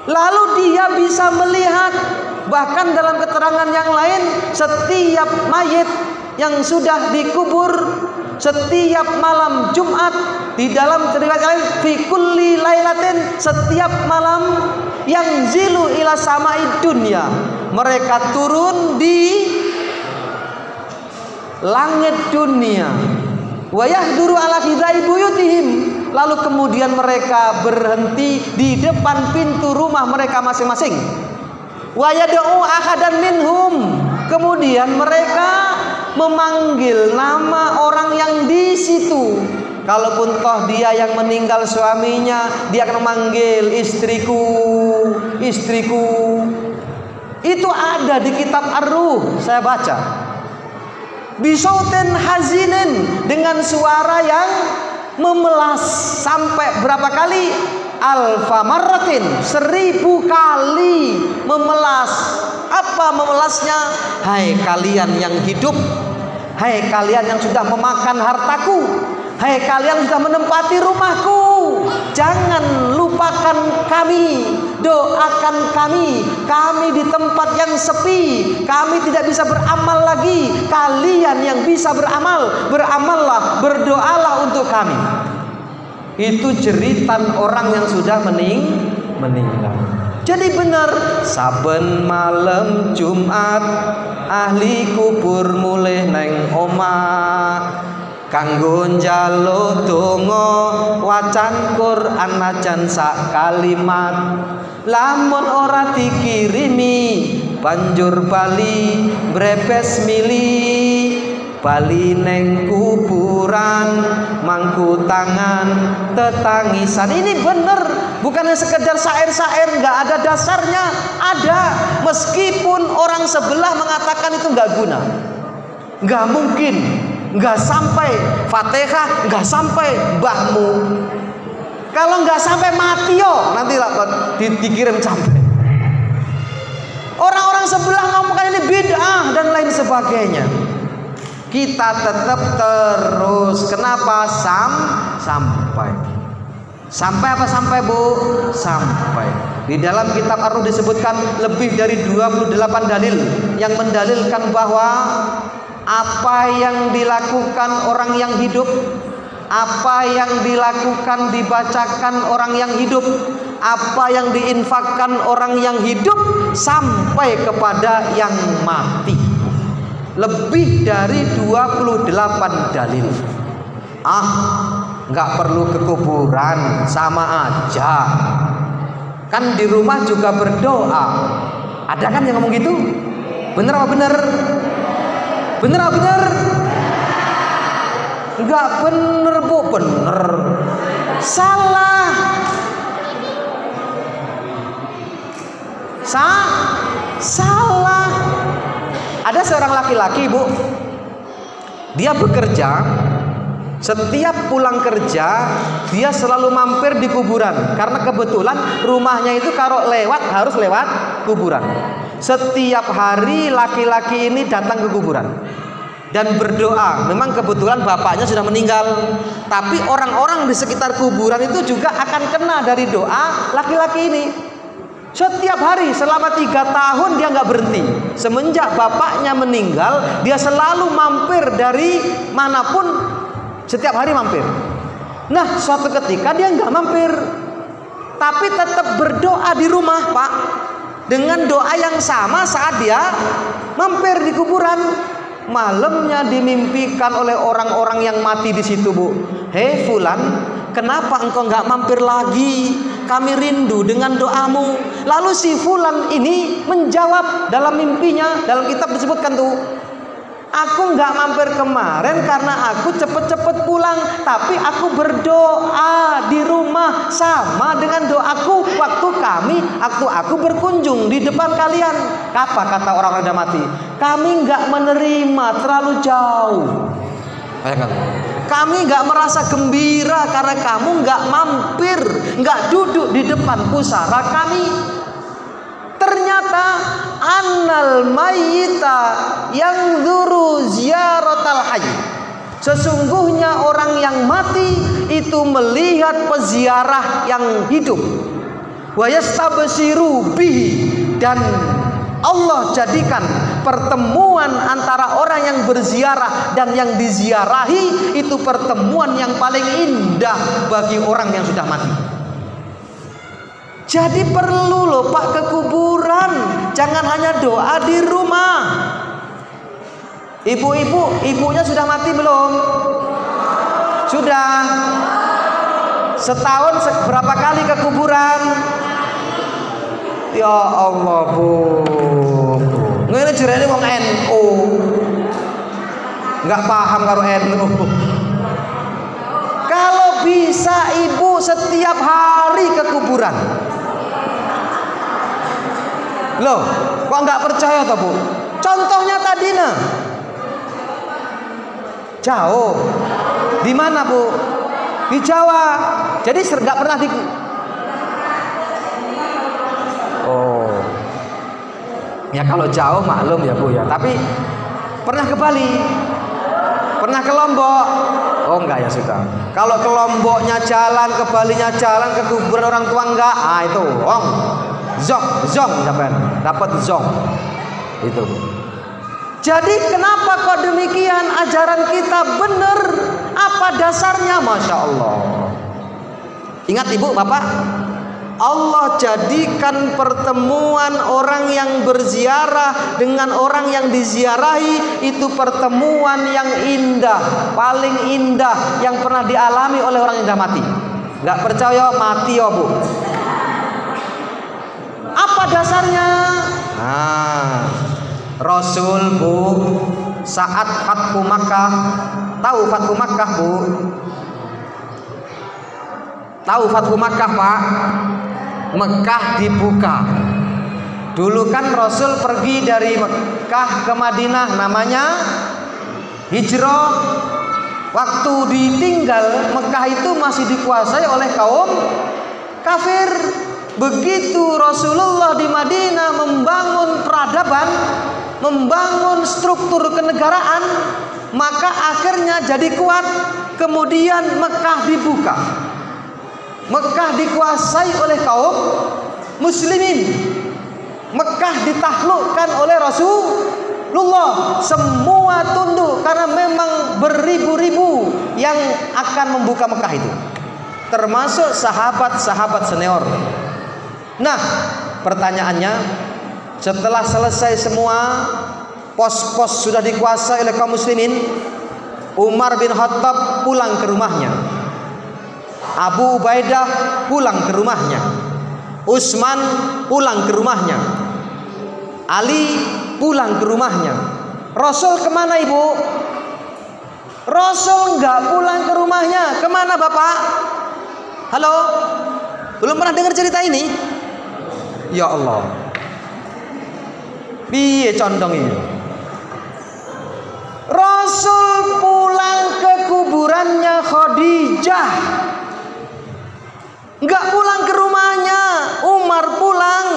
Speaker 1: Lalu dia bisa melihat, bahkan dalam keterangan yang lain, setiap mayit yang sudah dikubur setiap malam Jumat, di dalam riwayat lain fi kulli lailatin, setiap malam, yang zilu ila sama'id dunya, mereka turun di langit dunia, wa yahduru ala hidai buyutihim, lalu kemudian mereka berhenti di depan pintu rumah mereka masing-masing, wa yad'u ahadan minhum, kemudian mereka memanggil nama orang yang di situ. Kalaupun toh dia yang meninggal suaminya, dia akan memanggil istriku, istriku. Itu ada di kitab Ar-Ruh, saya baca. Bisautin hazinin, dengan suara yang memelas. Sampai berapa kali? Alfa marratin, 1000 kali memelas. Apa memelasnya? Hai kalian yang hidup, hai kalian yang sudah memakan hartaku, hai kalian yang sudah menempati rumahku, jangan lupakan kami, doakan kami. Kami di tempat yang sepi, kami tidak bisa beramal lagi. Kalian yang bisa beramal, beramallah, berdoalah untuk kami. Itu jeritan orang yang sudah meninggal. Jadi benar, saben malam Jumat ahli kubur mulih neng omah, kanggo njaluk donga wacan Quran najan sak kalimat. Lamun ora dikirimi banjur bali brebes mili, bali neng kuburan mangku tangan tetangisan. Ini bener, bukannya sekedar syair-syair nggak ada dasarnya. Ada, meskipun orang sebelah mengatakan itu nggak guna, nggak mungkin, nggak sampai Fatihah, nggak sampai mbahmu. Kalau nggak sampai mati yo, nanti dikirim sampai. Orang-orang sebelah ngomongkan ini bid'ah dan lain sebagainya. Kita tetap terus. Kenapa? Sampai. Sampai apa sampai, Bu? Sampai. Di dalam kitab Ar-Ruh disebutkan lebih dari 28 dalil yang mendalilkan bahwa apa yang dilakukan orang yang hidup, apa yang dilakukan dibacakan orang yang hidup, apa yang diinfakkan orang yang hidup, sampai kepada yang mati. Lebih dari 28 dalil. Nggak perlu ke kuburan, sama aja. Kan di rumah juga berdoa. Ada kan yang ngomong gitu? Bener apa bener? Bener apa bener? Nggak bener, Bu. Bener. Salah. Salah. Ada seorang laki-laki, Bu. Dia bekerja. Setiap pulang kerja, dia selalu mampir di kuburan. Karena kebetulan rumahnya itu kalau lewat harus lewat kuburan. Setiap hari laki-laki ini datang ke kuburan dan berdoa. Memang kebetulan bapaknya sudah meninggal, tapi orang-orang di sekitar kuburan itu juga akan kena dari doa laki-laki ini. Setiap hari selama 3 tahun dia nggak berhenti. Semenjak bapaknya meninggal, dia selalu mampir dari manapun, setiap hari mampir. Nah, suatu ketika dia nggak mampir, tapi tetap berdoa di rumah, Pak, dengan doa yang sama saat dia mampir di kuburan. Malamnya dimimpikan oleh orang-orang yang mati di situ, Bu. Hei Fulan, kenapa engkau nggak mampir lagi? Kami rindu dengan doamu. Lalu si Fulan ini menjawab dalam mimpinya, dalam kitab disebutkan tuh, aku nggak mampir kemarin karena aku cepet-cepet pulang, tapi aku berdoa di rumah sama dengan doaku waktu aku berkunjung di depan kalian. Apa kata orang-orang yang mati? Kami nggak menerima, terlalu jauh. Kami nggak merasa gembira karena kamu nggak mampir, nggak duduk di depan pusara kami. Ternyata annal mayyita yanzuru ziyaratal hayy. Sesungguhnya orang yang mati itu melihat peziarah yang hidup. Wa yastabsiru bihi, dan Allah jadikan pertemuan antara orang yang berziarah dan yang diziarahi itu pertemuan yang paling indah bagi orang yang sudah mati. Jadi perlu loh Pak ke kuburan, jangan hanya doa di rumah. Ibu-ibu, ibunya sudah mati belum? Sudah. Setahun berapa kali ke kuburan? Ya Allah, Bu. Ngene jerene wong NU. Enggak paham karo NU. Kalau bisa ibu setiap hari ke kuburan. Loh, kok enggak percaya toh, Bu? Contohnya tadi nah. Jauh. Di mana, Bu? Di Jawa. Jadi enggak pernah di. Oh. Ya kalau jauh maklum ya Bu ya. Tapi pernah ke Bali? Pernah ke Lombok? Oh enggak ya sudah. Kalau ke Lomboknya jalan, ke Balinya jalan, ke kuburan orang tua enggak? Ah itu, zong dapat zong. Itu Bu. Jadi kenapa kok demikian? Ajaran kita benar. Apa dasarnya? Masya Allah. Ingat Ibu, Bapak, Allah jadikan pertemuan orang yang berziarah dengan orang yang diziarahi itu pertemuan yang indah, paling indah yang pernah dialami oleh orang yang sudah mati. Nggak percaya mati ya Bu. Apa dasarnya? Rasul Bu, saat Fathu Makkah, tahu Fathu Makkah Bu? Tahu Fathu Makkah Pak? Mekah dibuka. Dulu kan Rasul pergi dari Mekah ke Madinah, namanya hijrah. Waktu ditinggal Mekah itu masih dikuasai oleh kaum kafir. Begitu Rasulullah di Madinah membangun peradaban, membangun struktur kenegaraan, maka akhirnya jadi kuat. Kemudian Mekah dibuka. Mekah dikuasai oleh kaum muslimin. Mekah ditaklukkan oleh Rasulullah. Semua tunduk karena memang beribu-ribu yang akan membuka Mekah itu, termasuk sahabat-sahabat senior. Nah, pertanyaannya, setelah selesai semua pos-pos sudah dikuasai oleh kaum muslimin, Umar bin Khattab pulang ke rumahnya, Abu Ubaidah pulang ke rumahnya, Utsman pulang ke rumahnya, Ali pulang ke rumahnya. Rasul kemana Ibu? Rasul nggak pulang ke rumahnya. Kemana Bapak? Halo? Belum pernah dengar cerita ini? Ya Allah, piye condong ini? Rasul pulang ke kuburannya Khadijah, nggak pulang ke rumahnya. Umar pulang,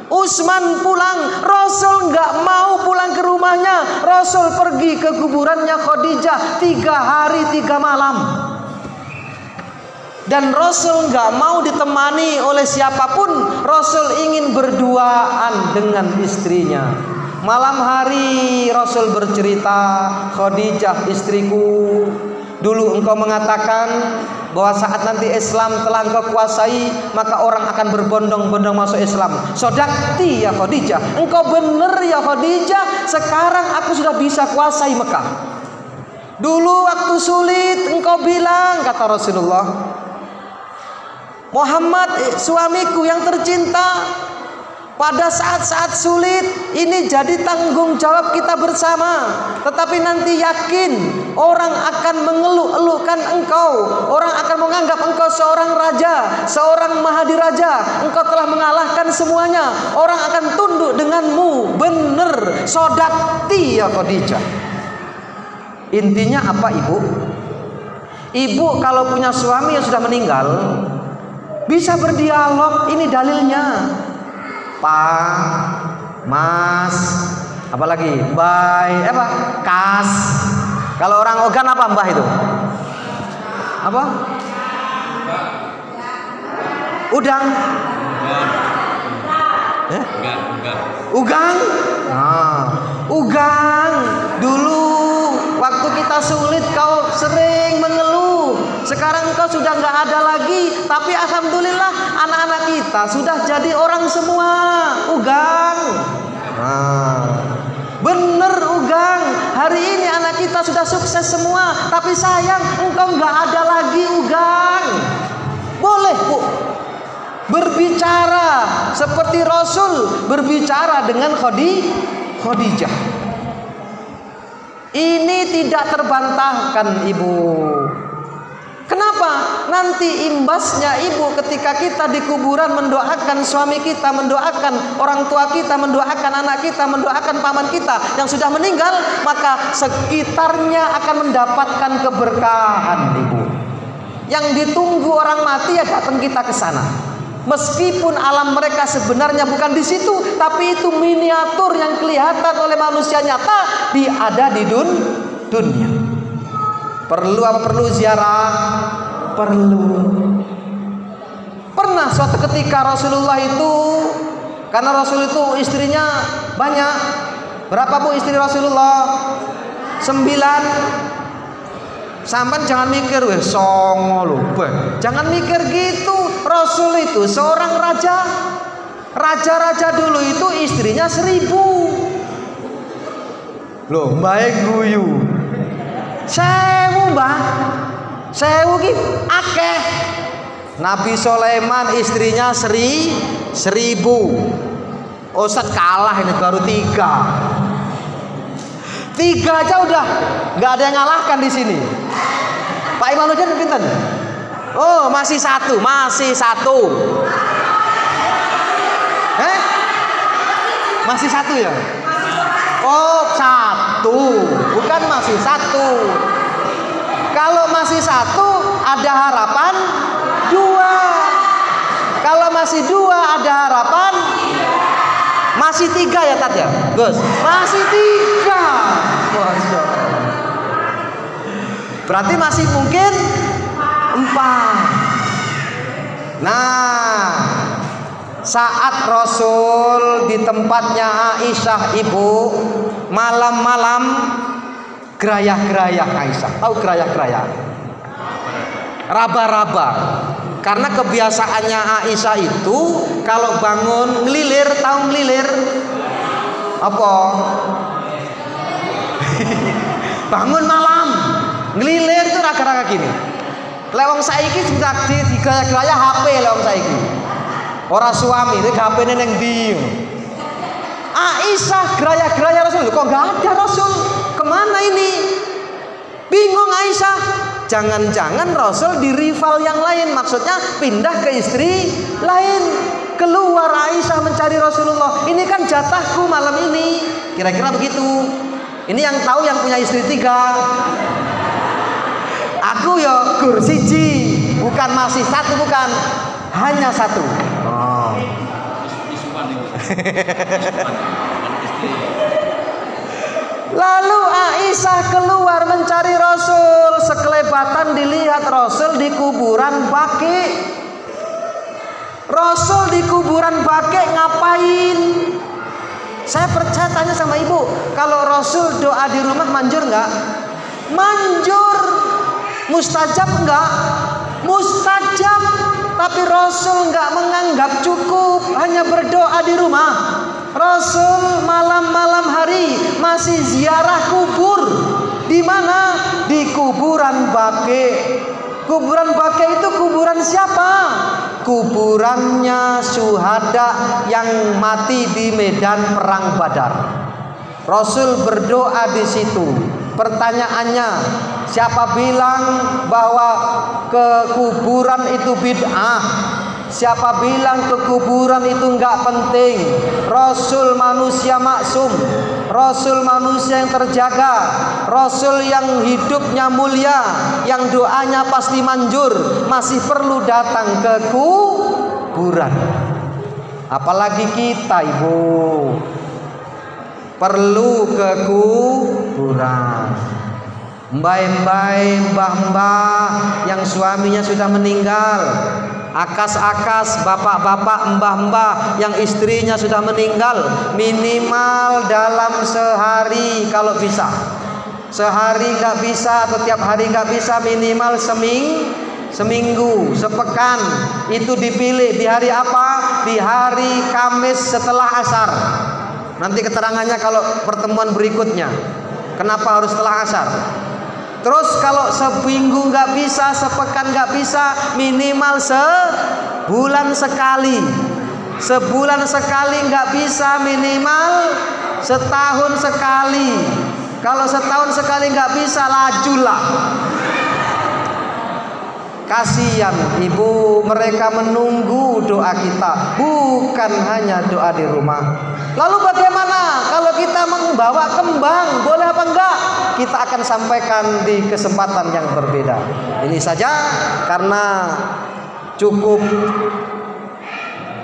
Speaker 1: Utsman pulang. Rasul nggak mau pulang ke rumahnya. Rasul pergi ke kuburannya Khadijah 3 hari 3 malam. Dan Rasul nggak mau ditemani oleh siapapun. Rasul ingin berduaan dengan istrinya. Malam hari Rasul bercerita, Khadijah istriku, dulu engkau mengatakan bahwa saat nanti Islam telah engkau kuasai, maka orang akan berbondong-bondong masuk Islam. Sodakti ya Khadijah, engkau benar ya Khadijah. Sekarang aku sudah bisa kuasai Mekah. Dulu waktu sulit engkau bilang, kata Rasulullah, Muhammad suamiku yang tercinta, pada saat-saat sulit ini jadi tanggung jawab kita bersama. Tetapi nanti yakin orang akan mengeluh-elukan engkau, orang akan menganggap engkau seorang raja, seorang mahadiraja. Engkau telah mengalahkan semuanya. Orang akan tunduk denganmu. Bener, sodakti ya Khadijah. Intinya apa Ibu? Ibu kalau punya suami yang sudah meninggal, bisa berdialog. Ini dalilnya, Pak, Mas, apalagi Mbak, apa? Kas. Kalau orang Ogan apa Mbah itu? Apa? Udang. Ugang. Nah, ugang. Dulu waktu kita sulit kau sering mengeluh. Sekarang kau sudah nggak ada lagi. Tapi alhamdulillah anak-anak kita sudah jadi orang semua. Ugang. Nah, bener Ugang. Hari ini anak kita sudah sukses semua. Tapi sayang engkau nggak ada lagi Ugang. Boleh Bu berbicara seperti Rasul berbicara dengan Khadijah. Ini tidak terbantahkan Ibu. Kenapa? Nanti imbasnya Ibu ketika kita di kuburan mendoakan suami kita, mendoakan orang tua kita, mendoakan anak kita, mendoakan paman kita yang sudah meninggal, maka sekitarnya akan mendapatkan keberkahan Ibu. Yang ditunggu orang mati ya datang kita ke sana. Meskipun alam mereka sebenarnya bukan di situ, tapi itu miniatur yang kelihatan oleh manusia nyata ada di dunia. Perlu apa perlu ziarah? Perlu. Pernah suatu ketika Rasulullah itu, karena Rasul itu istrinya banyak. Berapa Bu istri Rasulullah? 9. Sampai jangan mikir songo lho, jangan mikir gitu. Rasul itu seorang raja. Raja-raja dulu itu istrinya 1000. Loh, baik guyu. 1000 Mbah. 1000 ki akeh. Nabi Sulaiman istrinya 1000. Ustadz kalah ini baru 3. 3 aja udah nggak ada yang ngalahkan di sini. Pak Imanuddin pinten? Oh, masih 1. Masih 1. Masih 1 ya? Oh, 1. Bukan masih 1. Kalau masih 1 ada harapan 2. Kalau masih 2 ada harapan masih 3 ya Tat ya? Gus, masih 3. Masya Allah. Berarti masih mungkin 4. Nah, saat Rasul di tempatnya Aisyah Ibu, malam-malam gerayah-gerayah Aisyah. Tahu gerayah-gerayah? Raba-raba. Karena kebiasaannya Aisyah itu kalau bangun ngelilir, tahu ngelilir? Apa? Bangun malam ngelilir itu raga-raga gini. Lewong saiki sudah digaya-gaya HP lewong saiki. Orang suami ini HP-ne neng ndi. Aisyah geraya-geraya Rasul. Kok nggak ada Rasul? Kemana ini? Bingung Aisyah. Jangan-jangan Rasul di rival yang lain. Maksudnya pindah ke istri lain. Keluar Aisyah mencari Rasulullah. Ini kan jatahku malam ini. Kira-kira begitu. Ini yang tahu yang punya istri 3. Aku ya gur siji. Bukan masih 1, bukan. Hanya 1. Oh. Lalu Aisyah keluar mencari Rasul. Sekelebatan dilihat Rasul di kuburan Baqi. Rasul di kuburan Baqi ngapain? Saya percaya tanya sama ibu, kalau Rasul doa di rumah manjur nggak? Manjur. Mustajab enggak? Mustajab. Tapi Rasul enggak menganggap cukup hanya berdoa di rumah. Rasul malam-malam hari masih ziarah kubur. Di mana? Di kuburan Baqi. Kuburan Baqi itu kuburan siapa? Kuburannya syuhada yang mati di medan perang Badar. Rasul berdoa di situ. Pertanyaannya, siapa bilang bahwa ke kuburan itu bid'ah? Siapa bilang ke kuburan itu enggak penting? Rasul manusia maksum, Rasul manusia yang terjaga, Rasul yang hidupnya mulia, yang doanya pasti manjur, masih perlu datang ke kuburan. Apalagi kita, Ibu. perlu ke kuburan. Mbah-mbah, mbah-mbah yang suaminya sudah meninggal, akas-akas, bapak-bapak, mbah-mbah yang istrinya sudah meninggal, minimal dalam sehari kalau bisa. Sehari nggak bisa atau tiap hari nggak bisa, minimal seminggu, sepekan. Itu dipilih di hari apa? Di hari Kamis setelah asar. Nanti keterangannya kalau pertemuan berikutnya. Kenapa harus setelah asar? Terus kalau seminggu nggak bisa, sepekan nggak bisa, minimal sebulan sekali. Sebulan sekali nggak bisa, minimal setahun sekali. Kalau setahun sekali nggak bisa, lajulah. Kasihan ibu, mereka menunggu doa kita, bukan hanya doa di rumah. Lalu bagaimana kalau kita membawa kembang, boleh apa enggak? Kita akan sampaikan di kesempatan yang berbeda. Ini saja karena cukup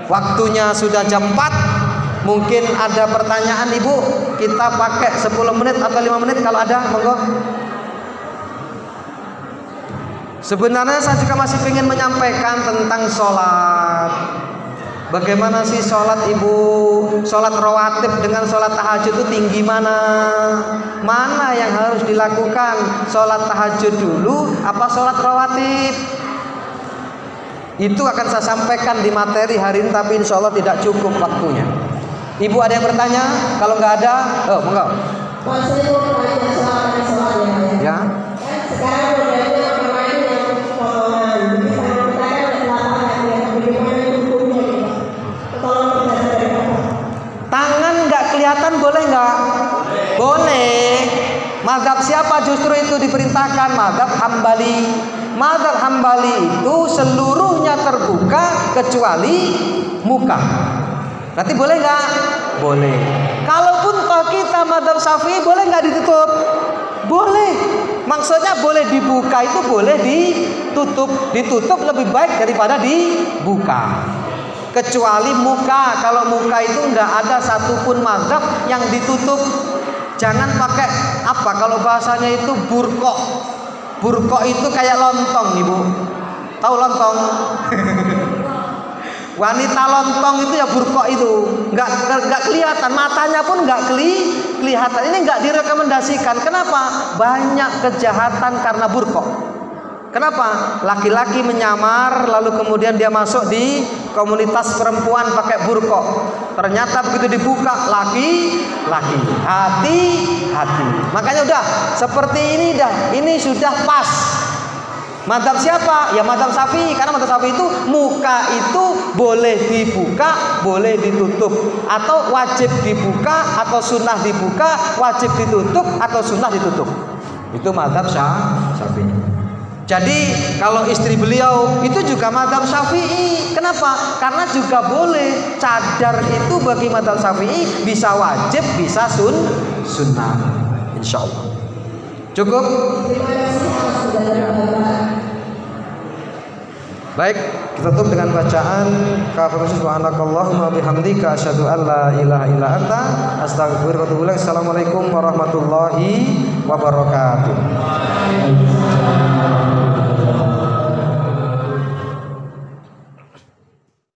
Speaker 1: waktunya sudah jam 4. Mungkin ada pertanyaan ibu, kita pakai 10 menit atau 5 menit kalau ada, monggo. Sebenarnya saya juga masih ingin menyampaikan tentang sholat. Bagaimana sih sholat ibu? Sholat rawatib dengan sholat tahajud itu tinggi mana? Mana yang harus dilakukan? Sholat tahajud dulu apa sholat rawatib? Itu akan saya sampaikan di materi hari ini, tapi insya Allah tidak cukup waktunya. Ibu ada yang bertanya? Kalau nggak ada, monggo.
Speaker 3: Pak, saya mau bertanya soal
Speaker 1: Ya.
Speaker 3: Sekarang modelnya kemarin yang potongan, jadi saya mau bertanya ada lapangan ya, bagaimana hukumnya ya? Tolong penjelasan dari Bapak.
Speaker 1: Tangan nggak kelihatan boleh nggak? Boleh. Mazhab siapa justru itu diperintahkan? Mazhab Hambali. Mazhab Hambali itu seluruhnya terbuka kecuali muka. Berarti boleh nggak? Boleh. Kalaupun toh kita mazhab Syafi'i, boleh nggak ditutup? Boleh. Maksudnya boleh dibuka itu boleh ditutup. Ditutup lebih baik daripada dibuka. Kecuali muka. Kalau muka itu nggak ada satupun mazhab yang ditutup. Jangan pakai apa? Kalau bahasanya itu burkok. Burkok itu kayak lontong, ibu. Tahu lontong? Wanita lontong itu ya burkok itu, nggak kelihatan, matanya pun nggak kelihatan. Ini nggak direkomendasikan. Kenapa? Banyak kejahatan karena burkok. Kenapa? Laki-laki menyamar lalu kemudian dia masuk di komunitas perempuan pakai burkok. Ternyata begitu dibuka laki-laki. Hati-hati. Makanya udah seperti ini dah. Ini sudah pas. Mazhab siapa? Ya mazhab Syafi'i. Karena mazhab Syafi'i itu muka itu boleh dibuka, boleh ditutup, atau wajib dibuka, atau sunnah dibuka, wajib ditutup, atau sunnah ditutup. Itu mazhab Syafi'i. Jadi kalau istri beliau itu juga mazhab Syafi'i. Kenapa? Karena juga boleh. Cadar itu bagi mazhab Syafi'i bisa wajib, bisa sunnah. Insya Allah. Cukup? Ya. Baik, kita tutup dengan bacaan kafirus subhanakallahumma bihamdika asyhadu an la ilaha illa anta astaghfiruka wa atubu ilaik. Assalamualaikum warahmatullahi wabarakatuh.